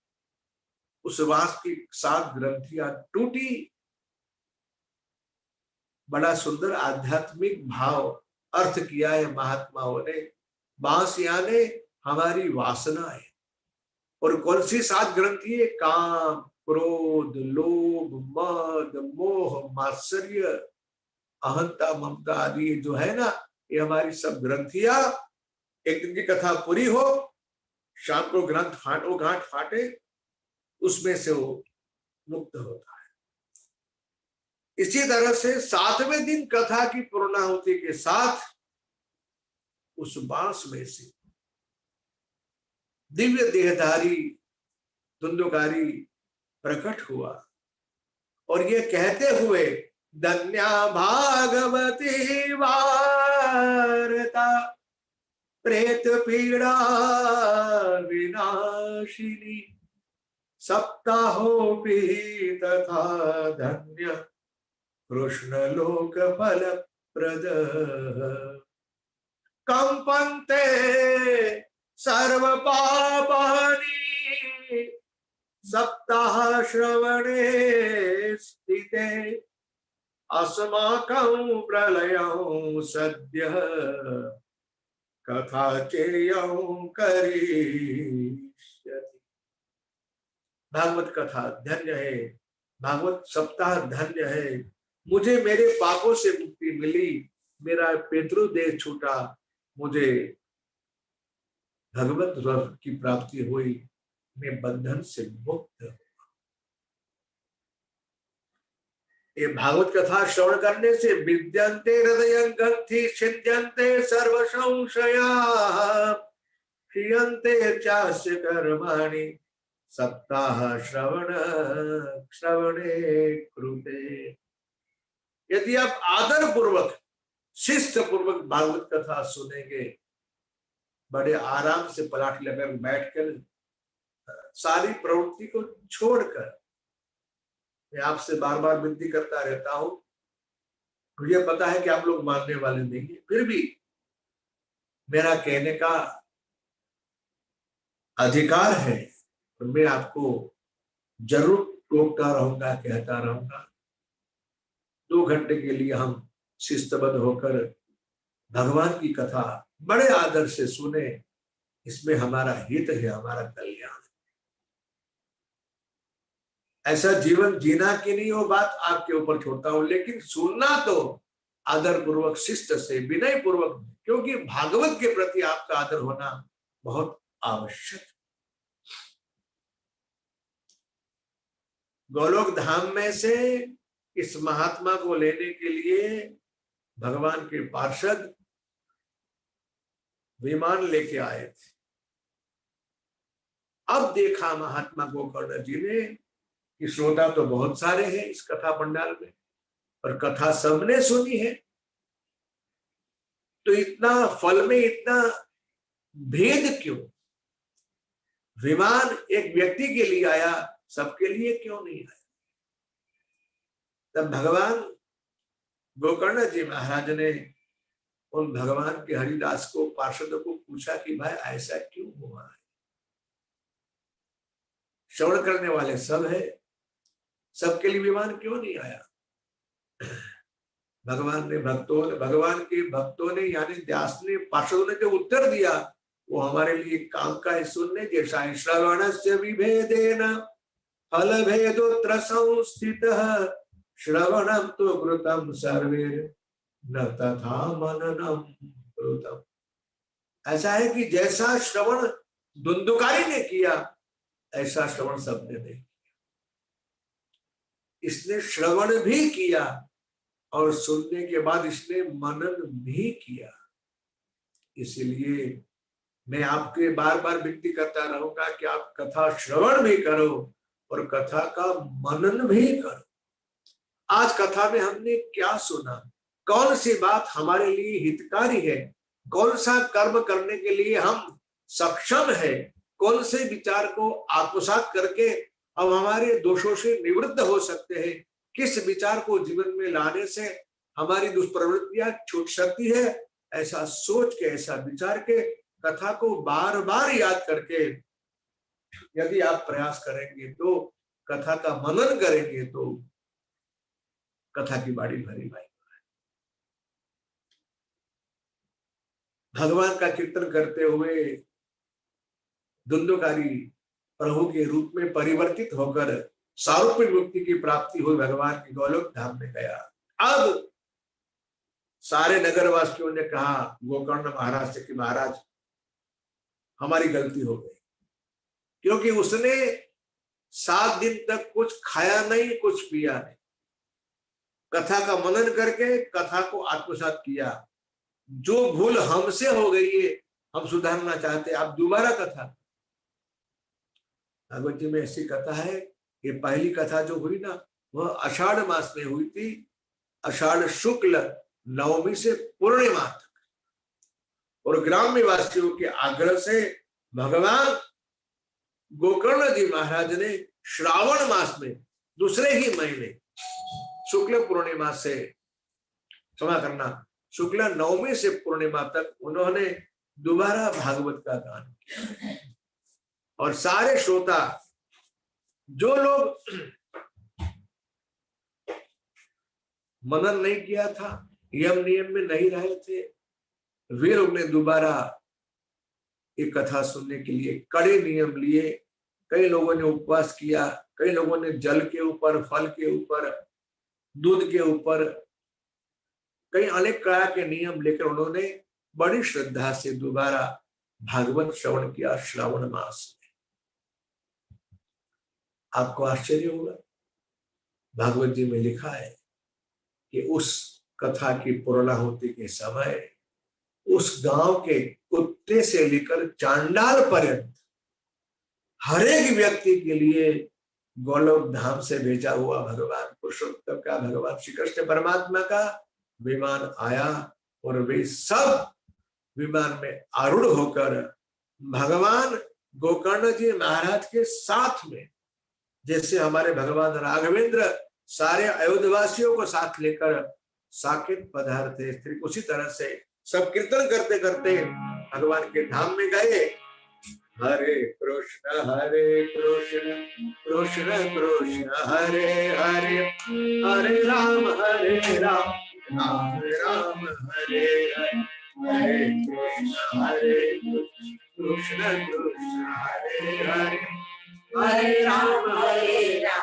A: उस बांस की 7 ग्रंथियां टूटी। बड़ा सुंदर आध्यात्मिक भाव अर्थ किया है महात्माओं ने। बांस यानी हमारी वासना है। और कौन सी 7 ग्रंथि है? काम, क्रोध, लोभ, मद, मोह, मात्सर्य, अहंता, ममता आदि जो है ना, ये हमारी सब ग्रंथियां। एक दिन की कथा पूरी हो, शाम को गांठ फाटे, उसमें से वो मुक्त होता है। इसी तरह से 7वें दिन कथा की पूर्णाहुति के साथ उस बांस में से दिव्य देहधारी धुंधुकारी प्रकट हुआ और ये कहते हुए, धन्या भागवती वार्ता प्रेत पीड़ा विनाशिनी सप्ताहोपि तथा धन्य कृष्ण लोक फल प्रद कंपन्ते सर्व पापानि सप्ताह श्रवणे स्थिते अस्माकं प्रलयं सद्यः कथा चेयं करिष्यति। भागवत कथा धन्य है, भागवत सप्ताह धन्य है। मुझे मेरे पापों से मुक्ति मिली, मेरा पितृदेह छूटा, मुझे भगवत रस की प्राप्ति हुई, मैं बंधन से मुक्त हूं। ये भागवत कथा श्रवण करने से विद्यन्ते हृदयं ग्रंथि छिद्यन्ते सर्व संशयाः क्षीयन्ते चास्य कर्माणि सप्ताह श्रवणे कृते। यदि आप आदर पूर्वक शिष्ट पूर्वक भागवत कथा सुनेंगे, बड़े आराम से पलाठ लेकर बैठकर सारी प्रवृत्ति को छोड़कर, मैं आपसे बार बार विनती करता रहता हूं, मुझे पता है कि आप लोग मानने वाले नहीं है, फिर भी मेरा कहने का अधिकार है और मैं आपको जरूर टोकता रहूंगा, कहता रहूंगा। 2 घंटे के लिए हम शिस्तबद्ध होकर भगवान की कथा बड़े आदर से सुने, इसमें हमारा हित है, हमारा कल्याण है। ऐसा जीवन जीना कि नहीं, वो बात आपके ऊपर छोड़ता हूं, लेकिन सुनना तो आदर पूर्वक, शिष्ट से, विनय पूर्वक, क्योंकि भागवत के प्रति आपका आदर होना बहुत आवश्यक। गोलोक धाम में से इस महात्मा को लेने के लिए भगवान के पार्षद विमान लेके आए थे। अब देखा महात्मा गोकर्ण जी ने कि श्रोता तो बहुत सारे हैं इस कथा पंडाल में, और कथा सबने सुनी है, तो इतना फल में इतना भेद क्यों? विमान एक व्यक्ति के लिए आया, सबके लिए क्यों नहीं आया? तब भगवान गोकर्ण जी महाराज ने उन भगवान के हरिदास को, पार्षदों को पूछा कि भाई ऐसा क्यों हुआ है? श्रवण करने वाले सब है, सबके लिए विमान क्यों नहीं आया? भगवान के भक्तों ने यानी व्यास ने, पार्षदों ने जो उत्तर दिया वो हमारे लिए काम का है सुनने जैसा है। श्रवणस्य विभेदेन फल भेदोत्र संस्थितः श्रवणम तो कृतम सर्वे न तथा मननम कृतम। ऐसा है कि जैसा श्रवण धुंधुकारी ने किया, ऐसा श्रवण सबने नहीं किया। इसने श्रवण भी किया और सुनने के बाद इसने मनन भी किया। इसलिए मैं आपके बार बार विनती करता रहूंगा कि आप कथा श्रवण भी करो और कथा का मनन भी करो। आज कथा में हमने क्या सुना, कौन सी बात हमारे लिए हितकारी है, कौन सा कर्म करने के लिए हम सक्षम है, कौन से विचार को आत्मसात करके हम हमारे दोषों से निवृत्त हो सकते हैं, किस विचार को जीवन में लाने से हमारी दुष्प्रवृत्तियां छूट सकती है, ऐसा सोच के, ऐसा विचार के कथा को बार बार याद करके यदि आप प्रयास करेंगे, तो कथा का मनन करेंगे, तो कथा की बाड़ी भरी भाई। भगवान का कीर्तन करते हुए धुंधुकारी प्रभु के रूप में परिवर्तित होकर सारूप्य मुक्ति की प्राप्ति हुई, भगवान की गोलोक धाम में गया। अब सारे नगरवासियों ने कहा गोकर्ण महाराज से कि महाराज हमारी गलती हो गई, क्योंकि उसने 7 दिन तक कुछ खाया नहीं, कुछ पिया नहीं, कथा का मनन करके कथा को आत्मसात किया। जो भूल हमसे हो गई है हम सुधारना चाहते, आप दोबारा कथा। भागवत जी में ऐसी कथा है, ये पहली कथा जो हुई ना, वह आषाढ़ मास में हुई थी, आषाढ़ शुक्ल नवमी से पूर्णिमा तक। और ग्राम्य वासियों के आग्रह से भगवान गोकर्ण जी महाराज ने श्रावण मास में दूसरे ही महीने शुक्ल पूर्णिमा से, क्षमा करना, शुक्ल नवमी से पूर्णिमा तक उन्होंने दोबारा भागवत का गान किया और सारे श्रोता, जो लोग मनन नहीं किया था, यम नियम में नहीं रहे थे, वे लोग ने दोबारा एक कथा सुनने के लिए कड़े नियम लिए। कई लोगों ने उपवास किया, कई लोगों ने जल के ऊपर, फल के ऊपर, दूध के ऊपर, कई अनेक तरह के नियम लेकर उन्होंने बड़ी श्रद्धा से दोबारा भागवत श्रवण किया श्रावण मास में। आपको आश्चर्य होगा, भागवत जी में लिखा है कि उस कथा की पूर्णाहुति के समय उस गांव के कुत्ते से लेकर चांडाल पर्यंत हर एक व्यक्ति के लिए गोलोक धाम से भेजा हुआ भगवान पुरुषोत्तम का, भगवान श्री कृष्ण परमात्मा का विमान आया और वे सब विमान में आरूढ़ होकर भगवान गोकर्ण जी महाराज के साथ में, जैसे हमारे भगवान राघवेंद्र सारे अयोध्यवासियों को साथ लेकर साकेत पधारते, फिर उसी तरह से सब कीर्तन करते करते भगवान के धाम में गए। हरे कृष्ण कृष्ण कृष्ण हरे हरे, हरे राम राम राम हरे हरे, हरे कृष्ण कृष्ण हरे हरे, हरे राम राम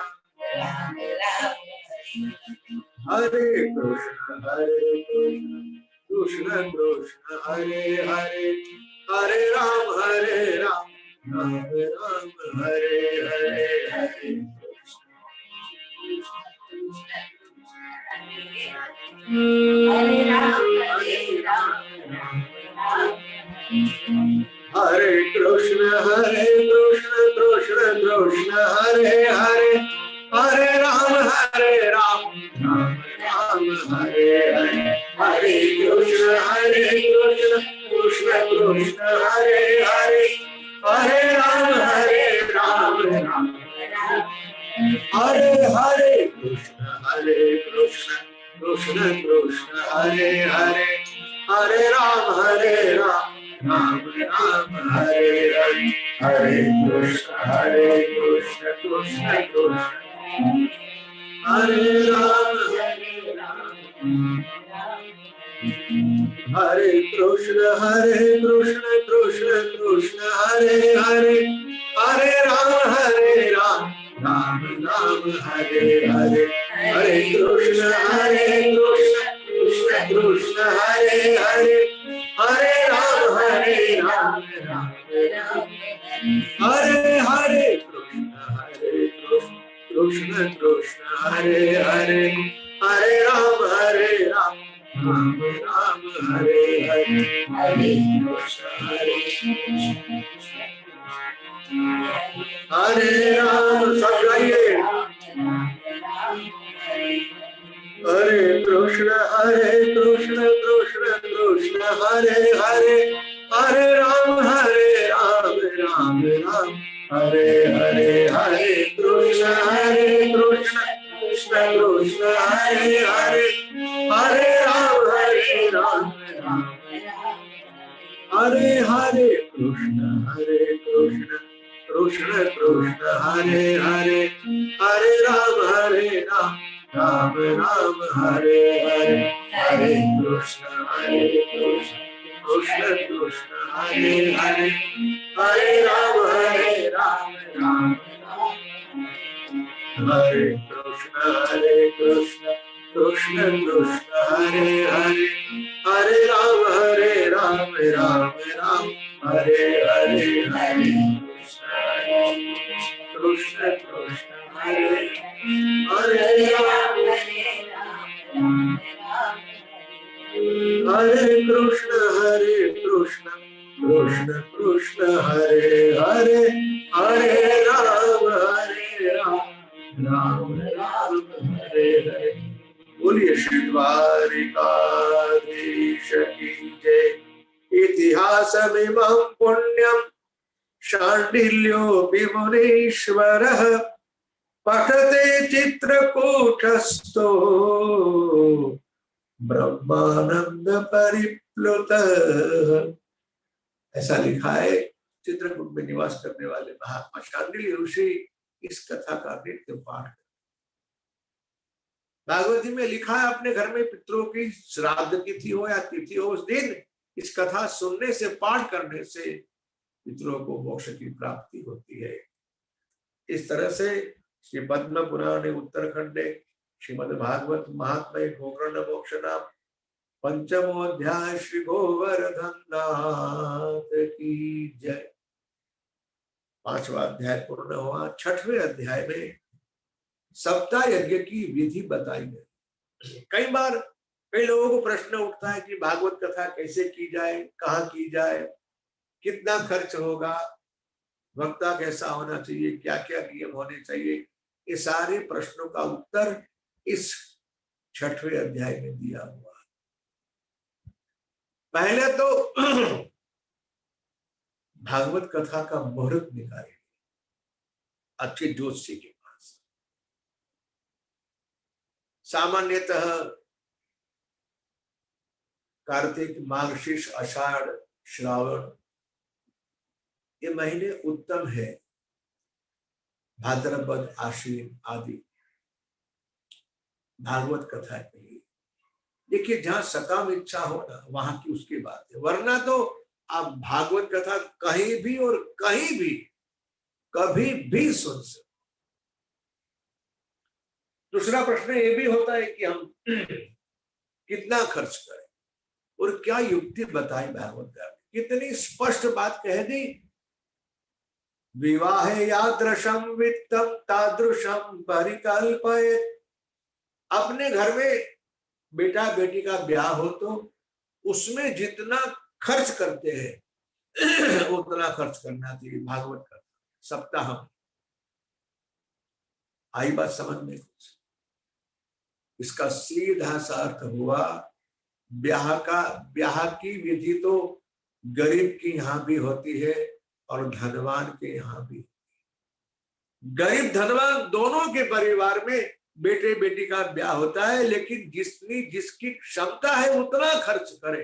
A: राम हरे कृष्ण कृष्ण कृष्ण हरे हरे, हरे राम राम राम हरे हरे, हरे हरे कृष्ण कृष्ण कृष्ण हरे हरे, हरे राम राम राम हरे हरे, हरे कृष्ण कृष्ण कृष्ण हरे हरे, हरे राम राम हरे हरे कृष्ण कृष्ण कृष्ण हरे हरे, हरे राम राम राम हरे हरे, हरे कृष्ण कृष्ण कृष्ण हरे राम हरे कृष्ण कृष्ण कृष्ण हरे हरे, हरे राम राम राम हरे हरे, हरे कृष्ण कृष्ण कृष्ण हरे हरे, हरे राम राम हरे हरे कृष्ण कृष्ण हरे हरे, हरे राम राम राम हरे हरे, हरे कृष्ण हरे राम। सब गाइए, हरे कृष्ण कृष्ण कृष्ण हरे हरे, हरे राम राम राम हरे हरे, हरे कृष्ण कृष्ण कृष्ण हरे हरे, हरे राम राम हरे हरे कृष्ण कृष्ण कृष्ण हरे हरे, हरे राम राम राम हरे हरे, हरे कृष्ण कृष्ण कृष्ण हरे हरे, हरे राम राम हरे कृष्ण कृष्ण कृष्ण हरे हरे, हरे राम राम हरे हरे, हरे कृष्ण कृष्ण हरे हरे राम, हरे कृष्ण कृष्ण कृष्ण हरे हरे, हरे राम राम राम हरे हरे। बोलिए श्री द्वारिकाधीश की जय। इतिहासमिमं पुण्यं शाण्डिल्योऽपि मुनीश्वरः पठते चित्रकूटस्थो ब्रह्मानंद परिप्लुतः। ऐसा लिखा है। चित्रकूट में निवास करने वाले महात्मा शांडिल्य ऋषि इस कथा का नित्य पाठ, भागवती में लिखा है, अपने घर में पितरों की श्राद्ध तिथि हो या तिथि हो, उस दिन इस कथा सुनने से, पाठ करने से पितरों को मोक्ष की प्राप्ति होती है। इस तरह से श्री पद्म पुराण उत्तरखंडे श्रीमद् भागवत महात्म्य गोकर्ण मोक्ष नाम पंचमो अध्याय श्री गोवर्धन नाथ की जय। 5वां अध्याय पूर्ण हुआ। 6वें अध्याय में सप्ताह यज्ञ की विधि बताई गई। कई बार कई लोगों को प्रश्न उठता है कि भागवत कथा कैसे की जाए, कहाँ की जाए, कितना खर्च होगा, वक्ता कैसा होना चाहिए, क्या क्या नियम होने चाहिए। ये सारे प्रश्नों का उत्तर इस 6वें अध्याय में दिया हुआ है। पहले तो भागवत कथा का मुहूर्त निकालेंगे अच्छे ज्योतिषी के पास। सामान्यतः कार्तिक, मार्गशीर्ष, आषाढ़, श्रावण ये महीने उत्तम है। भाद्रपद, आश्विन आदि भागवत कथा के लिए। देखिए, जहां सकाम इच्छा हो ना, वहां की उसकी बात है, वरना तो आप भागवत कथा कहीं भी और कहीं भी कभी भी सुन सकते। दूसरा प्रश्न ये भी होता है कि हम कितना खर्च करें और क्या युक्ति बताई भागवत का। कितनी स्पष्ट बात कह दी, विवाहे यादृशम वित्तम तादृशम परिकल्पयेत्। अपने घर में बेटा बेटी का ब्याह हो तो उसमें जितना खर्च करते हैं उतना खर्च करना चाहिए। भागवत का सप्ताह में आई बात समझ में? इसका सीधा सा अर्थ हुआ, ब्याह की विधि तो गरीब की यहां भी होती है और धनवान के यहां भी। गरीब धनवान दोनों के परिवार में बेटे बेटी का ब्याह होता है, लेकिन जिसकी क्षमता है उतना खर्च करे।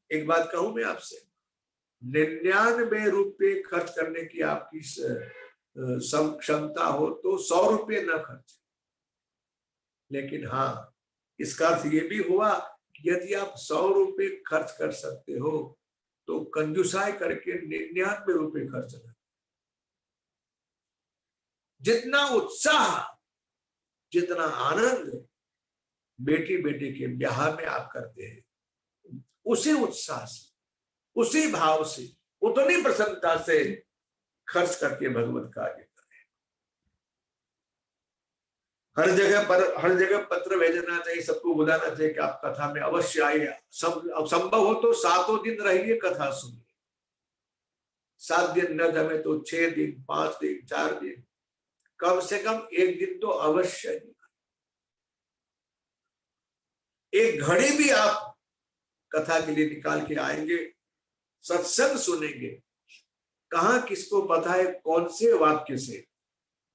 A: एक बात कहूं मैं आपसे, 99 रुपये खर्च करने की आपकी क्षमता हो तो 100 रुपये न खर्च। लेकिन हाँ, इसका अर्थ ये भी हुआ कि यदि आप 100 रुपये खर्च कर सकते हो तो कंजूसाई करके 99 रुपये खर्च करें। जितना उत्साह, जितना आनंद बेटी बेटी के ब्याह में आप करते हैं, उसी उत्साह से, उसी भाव से, उतनी प्रसन्नता से खर्च करके भगवत कार्य करें। हर जगह पत्र भेजना चाहिए, सबको बुलाना चाहिए कि आप कथा में अवश्य आइए। संभव हो तो 7 दिन रहिए, कथा सुनिए। 7 दिन न जमे तो 6 दिन, 5 दिन, 4 दिन, कम से कम 1 दिन तो अवश्य। एक घड़ी भी आप कथा के लिए निकाल के आएंगे, सत्संग सुनेंगे। कहां किसको पता है कौन से वाक्य से,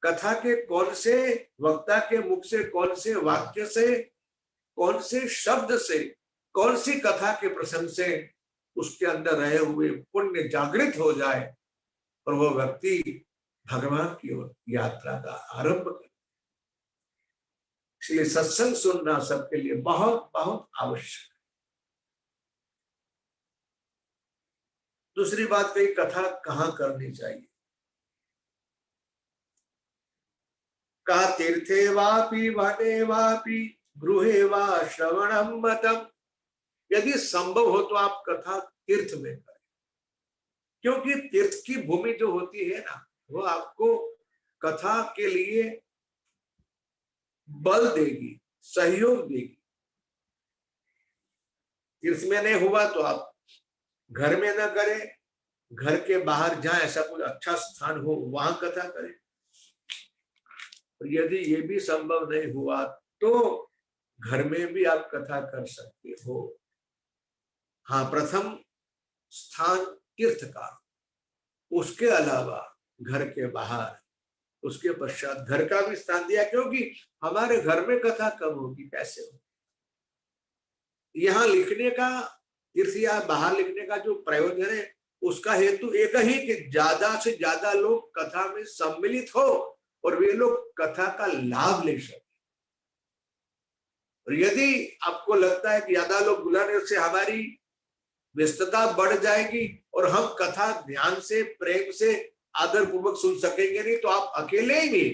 A: कथा के कौन से वक्ता के मुख से, कौन से वाक्य से, कौन से शब्द से, कौन सी कथा के प्रसंग से उसके अंदर रहे हुए पुण्य जागृत हो जाए और वो व्यक्ति भगवान की ओर यात्रा का आरंभ करे। इसलिए सत्संग सुनना सबके लिए बहुत बहुत आवश्यक है। दूसरी बात कही, कथा कहाँ करनी चाहिए? कहा, तीर्थे वापि वने वापि गृहे वा श्रवणम मतम। यदि संभव हो तो आप कथा तीर्थ में करें, क्योंकि तीर्थ की भूमि जो होती है ना, वो आपको कथा के लिए बल देगी, सहयोग देगी। तीर्थ में नहीं हुआ तो आप घर में ना करें, घर के बाहर जहां ऐसा कोई अच्छा स्थान हो वहां कथा करें। और यदि ये भी संभव नहीं हुआ तो घर में भी आप कथा कर सकते हो। हाँ, प्रथम स्थान तीर्थ का, उसके अलावा घर के बाहर, उसके पश्चात घर का भी स्थान दिया, क्योंकि हमारे घर में कथा कब होगी, कैसे होगी। यहाँ लिखने का तीर्थयात्रा बाहर लिखने का जो प्रयोजन है उसका हेतु एक ही कि ज्यादा से ज्यादा लोग कथा में सम्मिलित हो और वे लोग कथा का लाभ ले सके। और यदि आपको लगता है कि ज्यादा लोग बुलाने से हमारी व्यस्तता बढ़ जाएगी और हम कथा ध्यान से प्रेम से आदर पूर्वक सुन सकेंगे नहीं, तो आप अकेले ही भी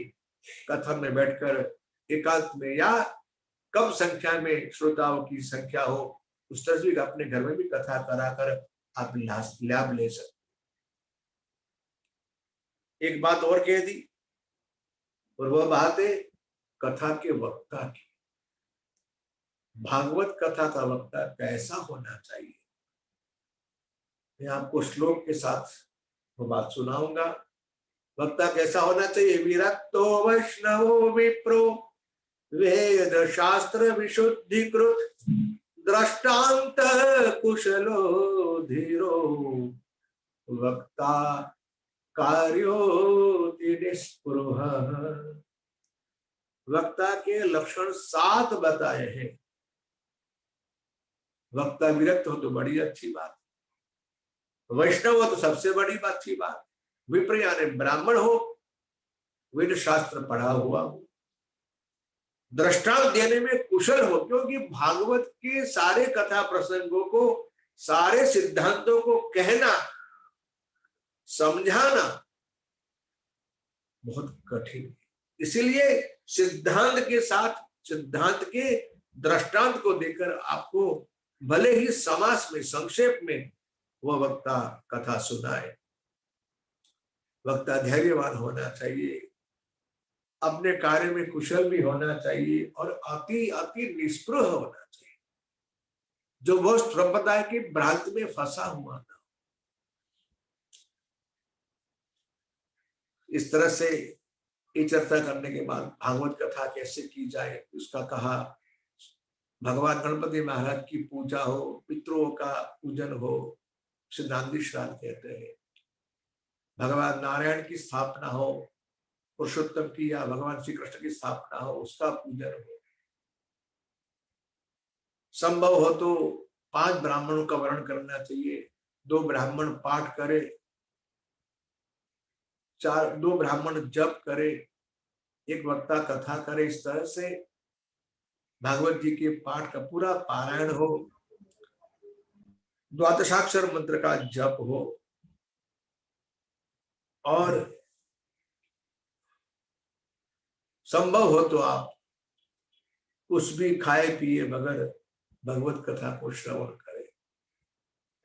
A: कथा में बैठकर एकांत में या कम संख्या में श्रोताओं की संख्या हो उस तरह से अपने घर में भी कथा कराकर आप लाभ ले सकते। एक बात और कह दी, और वह बात है कथा के वक्ता की। भागवत कथा का वक्ता कैसा होना चाहिए, मैं आपको श्लोक के साथ वो बात सुनाऊंगा। वक्ता कैसा होना चाहिए? विरक्तो वैष्णवो विप्रो वेद शास्त्र विशुद्धिकृत दृष्टांत कुशलो धीरो वक्ता कार्योति निस्पृह। वक्ता के लक्षण 7 बताए हैं। वक्ता विरक्त हो तो बड़ी अच्छी बात, वैष्णव हो तो सबसे बड़ी अच्छी बात, विप्र यानी ब्राह्मण हो, वेद शास्त्र पढ़ा हुआ हो, दृष्टांत देने में कुशल हो, क्योंकि भागवत के सारे कथा प्रसंगों को, सारे सिद्धांतों को कहना समझाना बहुत कठिन है। इसीलिए सिद्धांत के साथ सिद्धांत के दृष्टांत को देकर आपको भले ही समास में संक्षेप में वह वक्ता कथा सुनाए। वक्ता धैर्यवान होना चाहिए, अपने कार्य में कुशल भी होना चाहिए और अति अति निष्पृह होना चाहिए, जो वह संप्रदाय की भ्रांति में फंसा हुआ था। इस तरह से ये चर्चा करने के बाद भागवत कथा कैसे की जाए उसका कहा। भगवान गणपति महाराज की पूजा हो, पितरों का पूजन हो, सिद्धांति श्राद्ध कहते हैं। भगवान नारायण की स्थापना हो, पुरुषोत्तम की या भगवान श्री कृष्ण की स्थापना हो, उसका पूजन हो। संभव हो तो 5 ब्राह्मणों का वर्ण करना चाहिए, 2 ब्राह्मण पाठ करे, 2 ब्राह्मण जप करे, एक वक्ता कथा करे। इस तरह से भागवत जी के पाठ का पूरा पारायण हो, द्वादशाक्षर मंत्र का जप हो और संभव हो तो आप कुछ भी खाए पिए मगर भगवत कथा को श्रवण करें।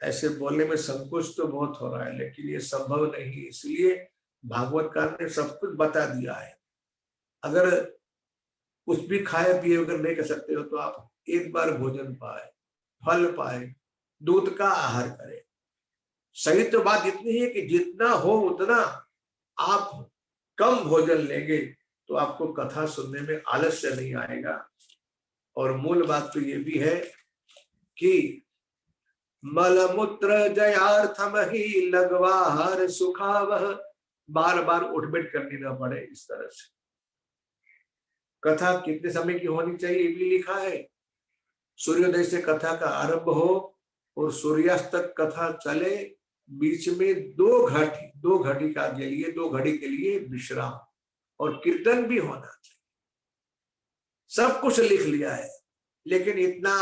A: ऐसे बोलने में संकोच तो बहुत हो रहा है, लेकिन ये संभव नहीं, इसलिए भागवतकार ने सब कुछ बता दिया है। अगर कुछ भी खाए पिए अगर नहीं कर सकते हो तो आप एक बार भोजन पाए, फल पाए, दूध का आहार करें। सही तो बात इतनी है कि जितना हो उतना आप कम भोजन लेंगे तो आपको कथा सुनने में आलस्य नहीं आएगा। और मूल बात तो ये भी है कि मलमूत्र जयार्थम ही लगवाहर सुखावह, बार बार उठ बैठ करनी ना पड़े। इस तरह से कथा कितने समय की होनी चाहिए ये भी लिखा है। सूर्योदय से कथा का आरंभ हो और सूर्यास्त तक कथा चले, बीच में 2 घड़ी का के लिए 2 घड़ी के लिए विश्राम, और कीर्तन भी होना चाहिए। सब कुछ लिख लिया है, लेकिन इतना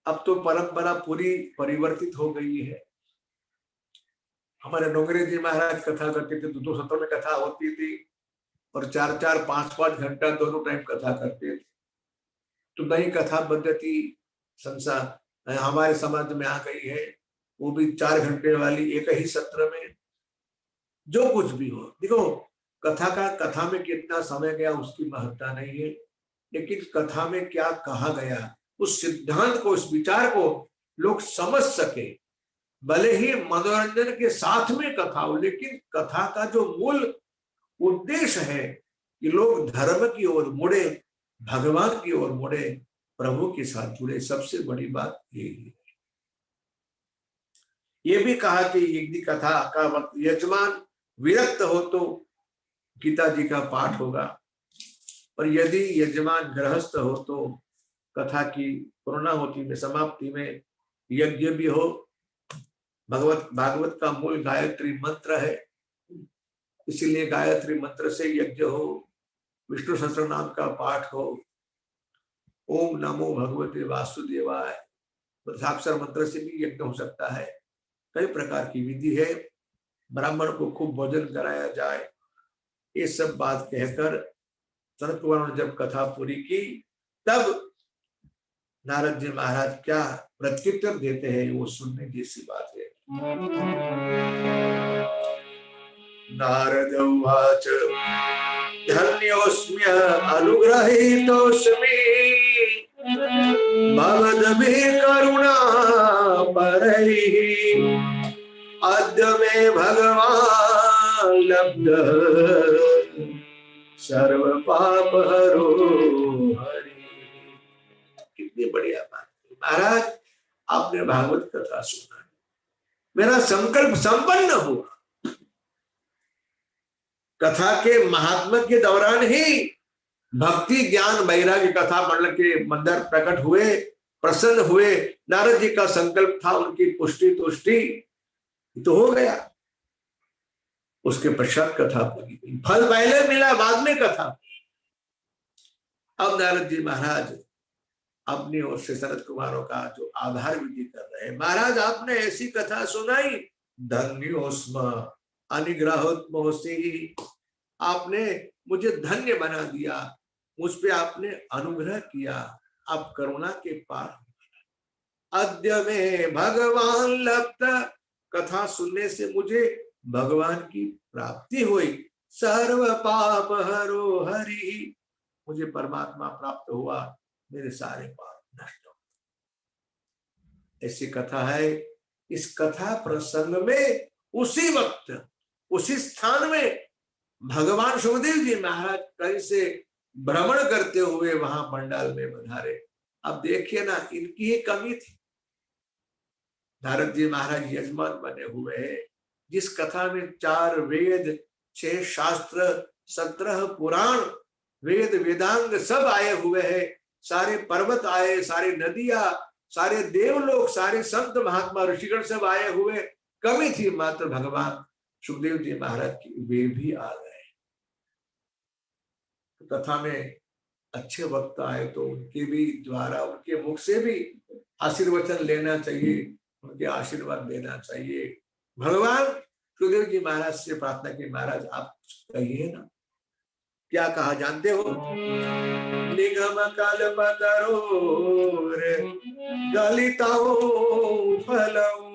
A: अब तो परंपरा पूरी परिवर्तित हो गई है। हमारे डोंगरे जी महाराज कथा करते थे तो 2 सत्रों में कथा होती थी और 4-4, 5-5 घंटा दोनों टाइम कथा करते थे। तो नई कथा पद्धति संसार हमारे समाज में आ गई है, वो भी 4 घंटे वाली एक ही सत्र में। जो कुछ भी हो, देखो कथा में कितना समय गया उसकी महत्ता नहीं है, लेकिन कथा में क्या कहा गया, उस सिद्धांत को, उस विचार को लोग समझ सके। भले ही मनोरंजन के साथ में कथा हो, लेकिन कथा का जो मूल उद्देश्य है कि लोग धर्म की ओर मुड़े, भगवान की ओर मुड़े, प्रभु के साथ जुड़े। सबसे बड़ी बात यही है। ये भी कहा कि यदि कथा का वक्त यजमान विरक्त हो तो गीता जी का पाठ होगा, और यदि यजमान गृहस्थ हो तो कथा की पूर्णाहुति में, समाप्ति में यज्ञ भी हो। भागवत का मूल गायत्री मंत्र है, इसीलिए गायत्री मंत्र से यज्ञ हो, विष्णु सहस्त्र नाम का पाठ हो, ओम नमो भगवते वासुदेवाय साक्षर मंत्र से भी यज्ञ हो सकता है। कई प्रकार की विधि है। ब्राह्मण को खूब भोजन कराया जाए, ये सब बात कहकर सनत कुमार ने जब कथा पूरी की, तब नारद जी महाराज क्या प्रत्युत्तर देते हैं वो सुनने जैसी बात है। नारद उवाच धन्योऽस्म्य अनुग्रहीतोऽस्मि भवद्भिः करुणा परैः अद्य मे भगवान् लब्धः सर्व पाप हरो हरि। कितनी बढ़िया बात है महाराज, आपने भागवत कथा सुना, मेरा संकल्प संपन्न हुआ। कथा के महात्मा के दौरान ही भक्ति ज्ञान वैराग्य कथा मंडल के मंदिर प्रकट हुए, प्रसन्न हुए। नारद जी का संकल्प था, उनकी पुष्टि तुष्टि तो हो गया। उसके पश्चात कथा पूरी हुई। फल पहले मिला, बाद में कथा। अब नारद जी महाराज अपनी ओर से सनत कुमारों का जो आभार विधि कर रहे हैं। महाराज आपने ऐसी कथा सुनाई, धन्योस्म अनुग्रहोत्मोसी, आपने मुझे धन्य बना दिया, मुझ पे आपने अनुग्रह किया, आप करुणा के पार। अद्य में भगवान लब्ध, कथा सुनने से मुझे भगवान की प्राप्ति हुई। सर्व पाप हरो हरि, मुझे परमात्मा प्राप्त हुआ, मेरे सारे पाप नष्ट हो। ऐसी कथा है। इस कथा प्रसंग में उसी वक्त उसी स्थान में भगवान सुखदेव जी महाराज कहीं से भ्रमण करते हुए वहां पंडाल में पधारे। अब देखिए ना, इनकी ही कमी थी। नारद जी महाराज यजमान बने हुए हैं। जिस कथा में 4 वेद, 6 शास्त्र, 17 पुराण, वेद वेदांग सब आए हुए हैं, सारे पर्वत आए, सारे नदियां, सारे देवलोक, सारे संत महात्मा ऋषिगण सब आए हुए, कमी थी मात्र भगवान सुखदेव जी महाराज की, वे भी आ गए। कथा में अच्छे वक्त आए तो उनके भी द्वारा, उनके मुख से भी आशीर्वचन लेना चाहिए, उनके आशीर्वाद लेना चाहिए। भगवान सुखदेव जी महाराज से प्रार्थना की, महाराज आप कहिए ना। क्या कहा जानते हो? निगम कल्पतरोर गलितौ फलौ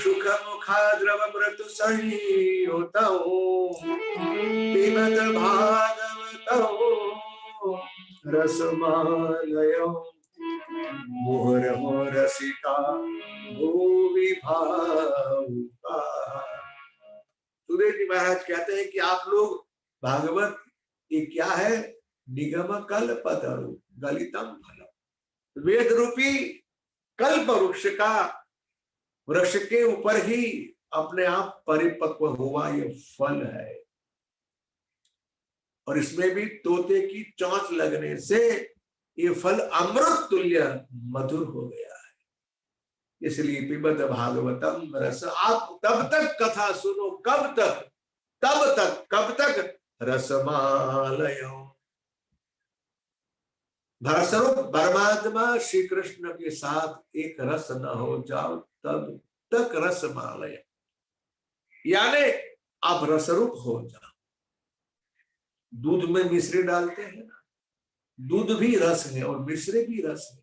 A: सुख मुखाद्रव मृत्यु संयुतौ पिबत भागवतौ रसमालयौ मुहुर्मुहुः रसिका भुवि भावुका। सुखदेव जी महाराज कहते हैं कि आप लोग भागवत ये क्या है? निगम कल्पतरु गलितम फलम, वेद रूपी कल्प वृक्ष के ऊपर ही अपने आप परिपक्व हुआ ये फल है। और इसमें भी तोते की चोंच लगने से ये फल अमृत तुल्य मधुर हो गया है। इसलिए पिबत भागवतम रस, आप तब तक कथा सुनो, कब तक? तब तक, कब तक? रसमालय, भरसरूप परमात्मा श्री कृष्ण के साथ एक रस न हो जाओ तब तक रसमालय, यानी आप रसरूप हो जाओ। दूध में मिश्री डालते हैं ना, दूध भी रस है और मिश्री भी रस है।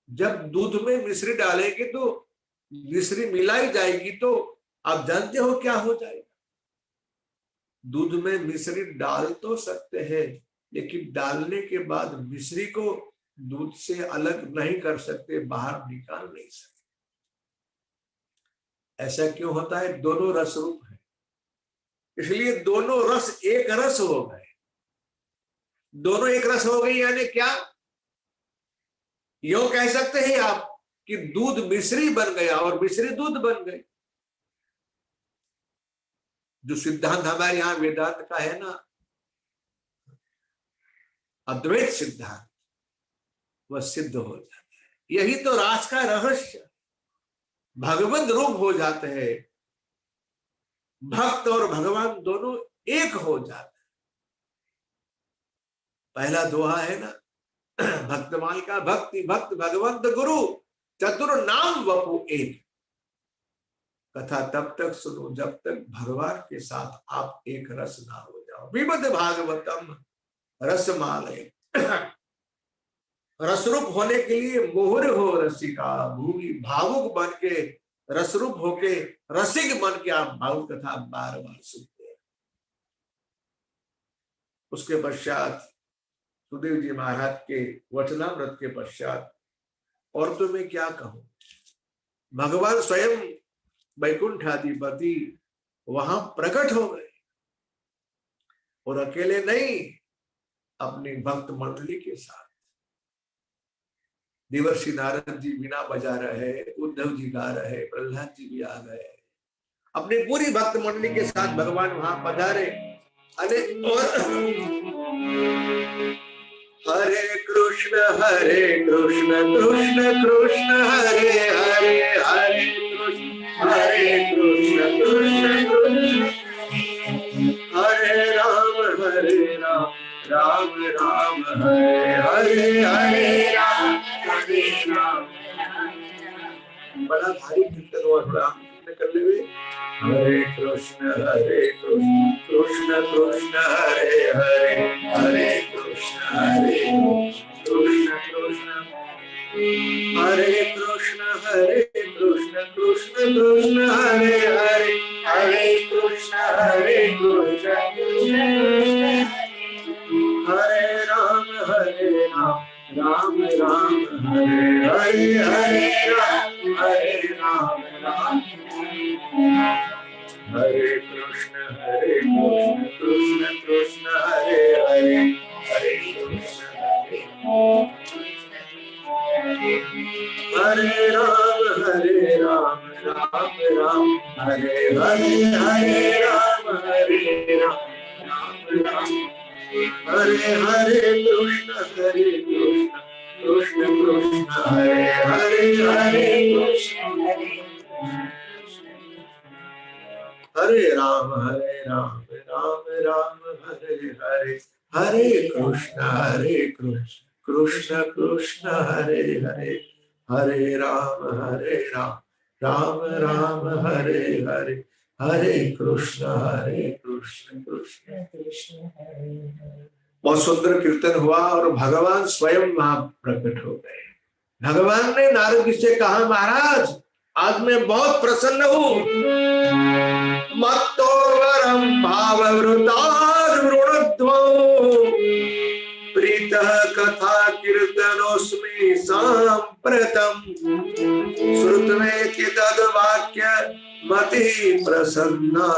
A: जब दूध में मिश्री डालेंगे तो मिश्री मिलाई जाएगी, तो आप जानते हो क्या हो जाएगा? दूध में मिश्री डाल तो सकते हैं, लेकिन डालने के बाद मिश्री को दूध से अलग नहीं कर सकते, बाहर निकाल नहीं सकते। ऐसा क्यों होता है? दोनों रस रूप है, इसलिए दोनों रस एक रस हो गए। दोनों एक रस हो गई यानी क्या? यो कह सकते हैं आप कि दूध मिश्री बन गया और मिश्री दूध बन गई। जो सिद्धांत हमारे यहां वेदांत का है ना, अद्वैत सिद्धांत, वह सिद्ध हो जाता है। यही तो रास का रहस्य, भगवत रूप हो जाते हैं, भक्त और भगवान दोनों एक हो जाते हैं। पहला दोहा है ना भक्तमाल का, भक्ति भक्त भगवंत गुरु चतुर नाम वपु एक। कथा तब तक सुनो जब तक भगवान के साथ आप एक रस ना हो जाओ। विमद भागवतम रसमालय, रसरूप होने के लिए मोहर हो रसिका, भूमि भावुक बन के रसरूप होके रसिक बन के आप भावुक कथा बार बार सुनते हैं। उसके पश्चात सुखदेव जी महाराज के वचनामृत के पश्चात और तो मैं क्या कहूं, भगवान स्वयं वैकुंठाधिपति वहां प्रकट हो गए और अकेले नहीं, अपनी भक्त मंडली के साथ। देवर्षि नारद जी बीना बजा रहे, उद्धव जी गा रहे, प्रहलाद जी भी आ गए, अपनी पूरी भक्त मंडली के साथ भगवान वहां पधारे। अरे और हरे कृष्ण कृष्ण कृष्ण हरे हरे, हरे कृष्ण कृष्ण हरे राम राम राम हरे हरे, हरे राम। बड़ा भारी कीर्तन हुआ, थोड़ा कर ले। हरे कृष्ण कृष्ण कृष्ण हरे हरे, हरे कृष्ण कृष्ण हरे कृष्ण कृष्ण कृष्ण हरे हरे, हरे कृष्ण हरे राम राम राम हरे हरे, हरे राम हरे कृष्ण कृष्ण कृष्ण हरे हरे, हरे कृष्ण हरे राम राम राम हरे हरे, हरे राम राम हरे हरे कृष्ण कृष्ण कृष्ण हरे हरे, हरे कृष्ण हरे राम राम राम हरे हरे, हरे कृष्ण कृष्ण कृष्ण हरे हरे, हरे राम राम राम हरे हरे, हरे कृष्ण कृष्ण कृष्ण हरे। बहुत सुंदर कीर्तन हुआ और भगवान स्वयं वहां प्रकट हो गए। भगवान ने नारद जी से कहा, महाराज आज मैं बहुत प्रसन्न हूं, मत्तो वरम भाववृताद्वृणध्वो प्रीतः कथा कीर्तनोस्मि साम्प्रतम् श्रुतमेति तद्वाक्य मति प्रसन्ना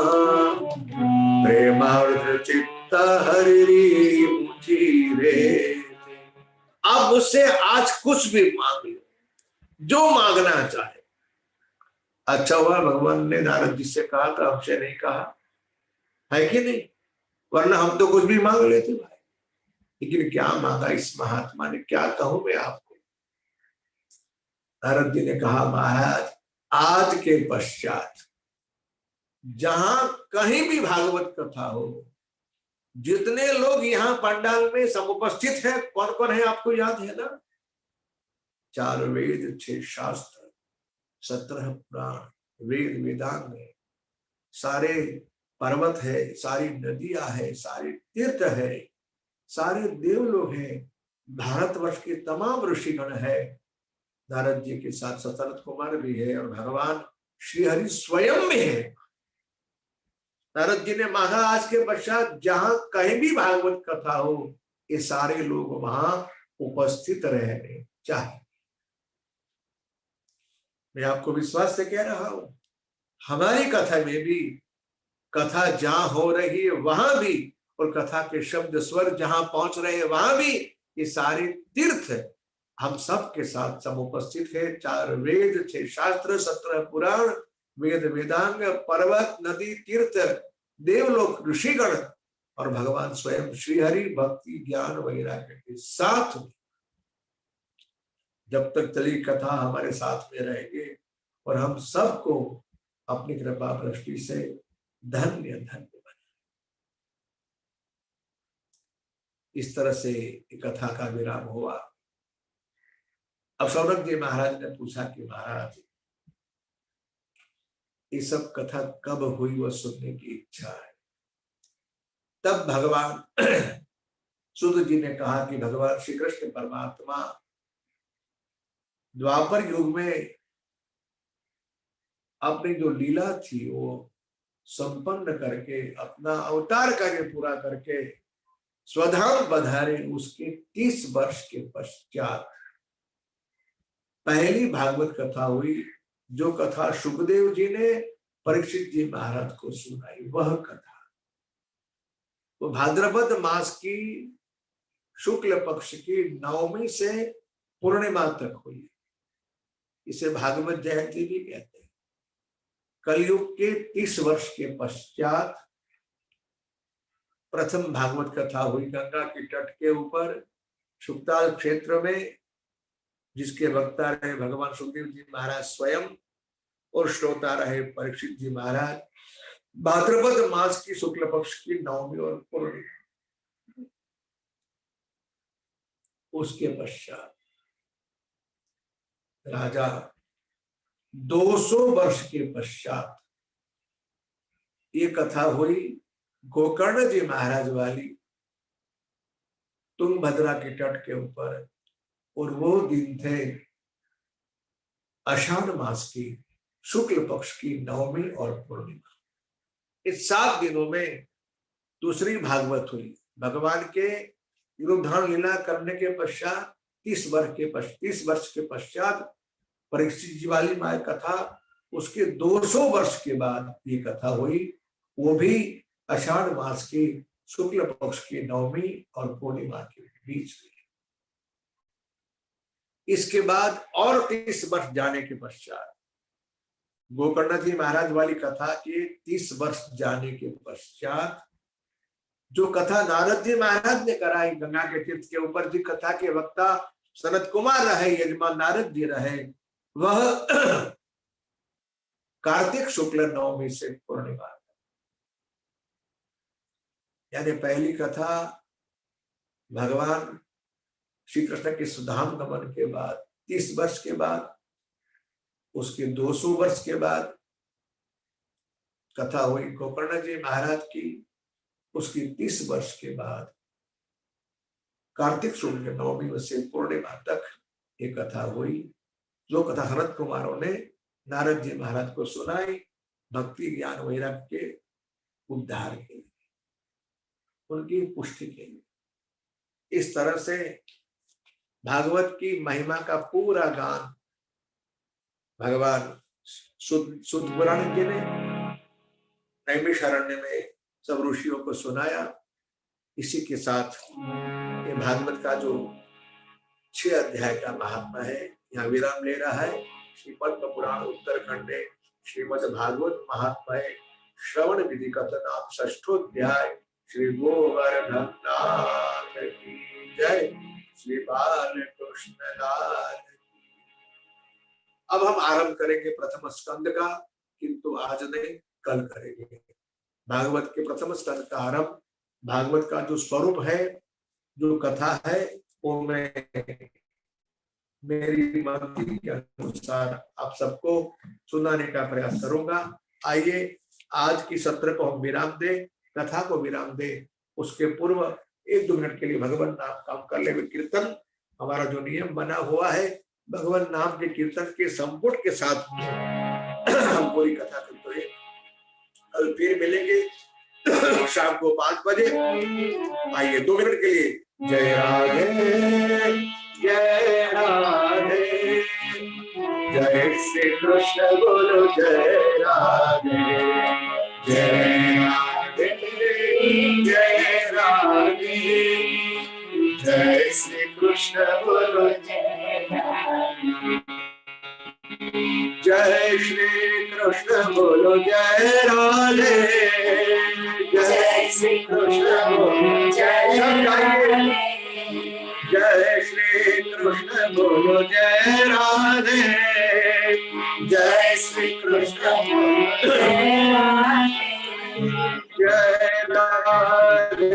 A: प्रेमार्ध चित्त हरि मुचिरे। आप मुझसे आज कुछ भी मांग लो, जो मांगना चाहे। अच्छा हुआ भगवान ने नारद जी से कहा था, हमसे नहीं कहा, है कि नहीं? वरना हम तो कुछ भी मांग लेते भाई। लेकिन क्या मांगा इस महात्मा ने, क्या कहूं मैं आपको। नारद जी ने कहा, महाराज आज के पश्चात जहां कहीं भी भागवत कथा हो, जितने लोग यहाँ पंडाल में समुपस्थित है, कौन कौन है आपको याद है ना? 4 वेद, 6 शास्त्र, 17 पुराण, वेद वेदांग है, सारे पर्वत है, सारी नदियां है, सारे तीर्थ है, सारे देवलोक है, भारतवर्ष के तमाम ऋषिगण है, नारद जी के साथ सतरथ कुमार भी है और भगवान श्री हरि स्वयं में है। नारद जी ने मांगा आज के पश्चात जहां कहीं भी भागवत कथा हो, ये सारे लोग वहां उपस्थित रहने चाहिए। मैं आपको विश्वास से कह रहा हूं, हमारी कथा में भी, कथा जहां हो रही है वहां भी, और कथा के शब्द स्वर जहां पहुंच रहे हैं वहां भी, ये सारे तीर्थ हम सब के साथ समुपस्थित है। 4 वेद, 6 शास्त्र, 17 पुराण, वेद वेदांग, पर्वत, नदी, तीर्थ, देवलोक, ऋषिगण और भगवान स्वयं श्री हरि भक्ति ज्ञान वैराग्य के साथ में जब तक चली कथा हमारे साथ में रहेंगे और हम सबको अपनी कृपा दृष्टि से धन्य धन्य बने। इस तरह से कथा का विराम हुआ। अब सौनक जी महाराज ने पूछा कि महाराज ये सब कथा कब हुई वह सुनने की इच्छा है। तब भगवान सूत जी ने कहा कि भगवान श्री कृष्ण परमात्मा द्वापर युग में अपनी जो लीला थी वो संपन्न करके अपना अवतार कार्य पूरा करके स्वधाम पधारे। उसके 30 वर्ष के पश्चात पहली भागवत कथा हुई, जो कथा सुखदेव जी ने परीक्षित जी महाराज को सुनाई। वह कथा वो भाद्रपद मास की शुक्ल पक्ष की नवमी से पूर्णिमा तक हुई। इसे भागवत जयंती भी कहते हैं। कलयुग के 30 वर्ष के पश्चात प्रथम भागवत कथा हुई गंगा के तट के ऊपर सुक्ताल क्षेत्र में, जिसके वक्ता रहे भगवान सुखदेव जी महाराज स्वयं और श्रोता रहे परीक्षित जी महाराज। भाद्रपद मास की शुक्ल पक्ष की नवमी और पूर्णिमा। उसके पश्चात राजा 200 वर्ष के पश्चात ये कथा हुई गोकर्ण जी महाराज वाली तुंगभद्रा के तट के ऊपर। और वो दिन थे आषाढ़ मास की शुक्ल पक्ष की नवमी और पूर्णिमा। इस 7 दिनों में दूसरी भागवत हुई। भगवान के युरोधान लीला करने के पश्चात 30 वर्ष के पश्चात परीक्षित जी वाली माय कथा, उसके 200 वर्ष के बाद ये कथा हुई, वो भी आषाढ़ मास की शुक्ल पक्ष की नवमी और पूर्णिमा के बीच में। इसके बाद और 30 वर्ष जाने के पश्चात गोकर्ण जी महाराज वाली कथा के 30 वर्ष जाने के पश्चात जो कथा नारद जी महाराज ने कराई गंगा के तीर्थ के ऊपर, जी कथा के वक्ता सनत कुमार रहे, यजमान नारद जी रहे, वह कार्तिक शुक्ल नवमी से पूर्णिमा। यानी पहली कथा भगवान श्री कृष्ण के सुधाम गमन के बाद 30 वर्ष के बाद, उसके 200 वर्ष के बाद कथा हुई गोकर्ण जी महाराज की। उसकी 30 वर्ष के बाद कार्तिक शुक्ल नवमी से पूर्णिमा तक ये कथा हुई, जो कथा सनत कुमारों ने नारद जी महाराज को सुनाई भक्ति ज्ञान वैराग्य के उद्धार के लिए, उनकी पुष्टि के लिए। इस तरह से भागवत की महिमा का पूरा गान भगवान शुद्ध पुराण जी ने नैमिषारण्य में सब ऋषियों को सुनाया। इसी के साथ ये भागवत का जो 6 अध्याय का महात्मा है यहाँ विराम ले रहा है। श्री पद्म पुराण उत्तरखंड श्रीमद् भागवत महात्मा श्रवण विधि कथनाम 6ठोध्याय। श्री गोवर्धन नाथ की जय। श्री बाल कृष्ण लाल। अब हम आरंभ करेंगे प्रथम स्कंद का, किंतु आज नहीं कल करेंगे। भागवत के प्रथम स्कंद का आरंभ, भागवत का जो स्वरूप है, जो कथा है, वो मैं मेरी मर्जी के अनुसार आप सबको सुनाने का प्रयास करूंगा। आइए आज की सत्र को हम विराम दें, कथा को विराम दें। उसके पूर्व 1-2 मिनट के लिए भगवान नाम काम कर ले। कीर्तन हमारा जो नियम बना हुआ है, भगवान नाम के कीर्तन के संपुट के साथ हम पूरी कथा करते हुए कल फिर मिलेंगे शाम को 5 बजे। आइए 2 मिनट के लिए जय राधे जय राधे जय श्री कृष्ण बोलो जय राधे जय राधे जय राधे जय श्री कृष्ण बोलो जय राधे जय श्री कृष्ण बोलो जय राधे जय श्री कृष्ण बोलो जय राधे जय श्री कृष्ण बोलो जय राधे, जय श्री कृष्ण जय राधे,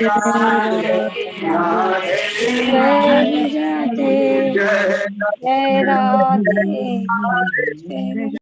A: राधे
B: राधे, जय राधे, जय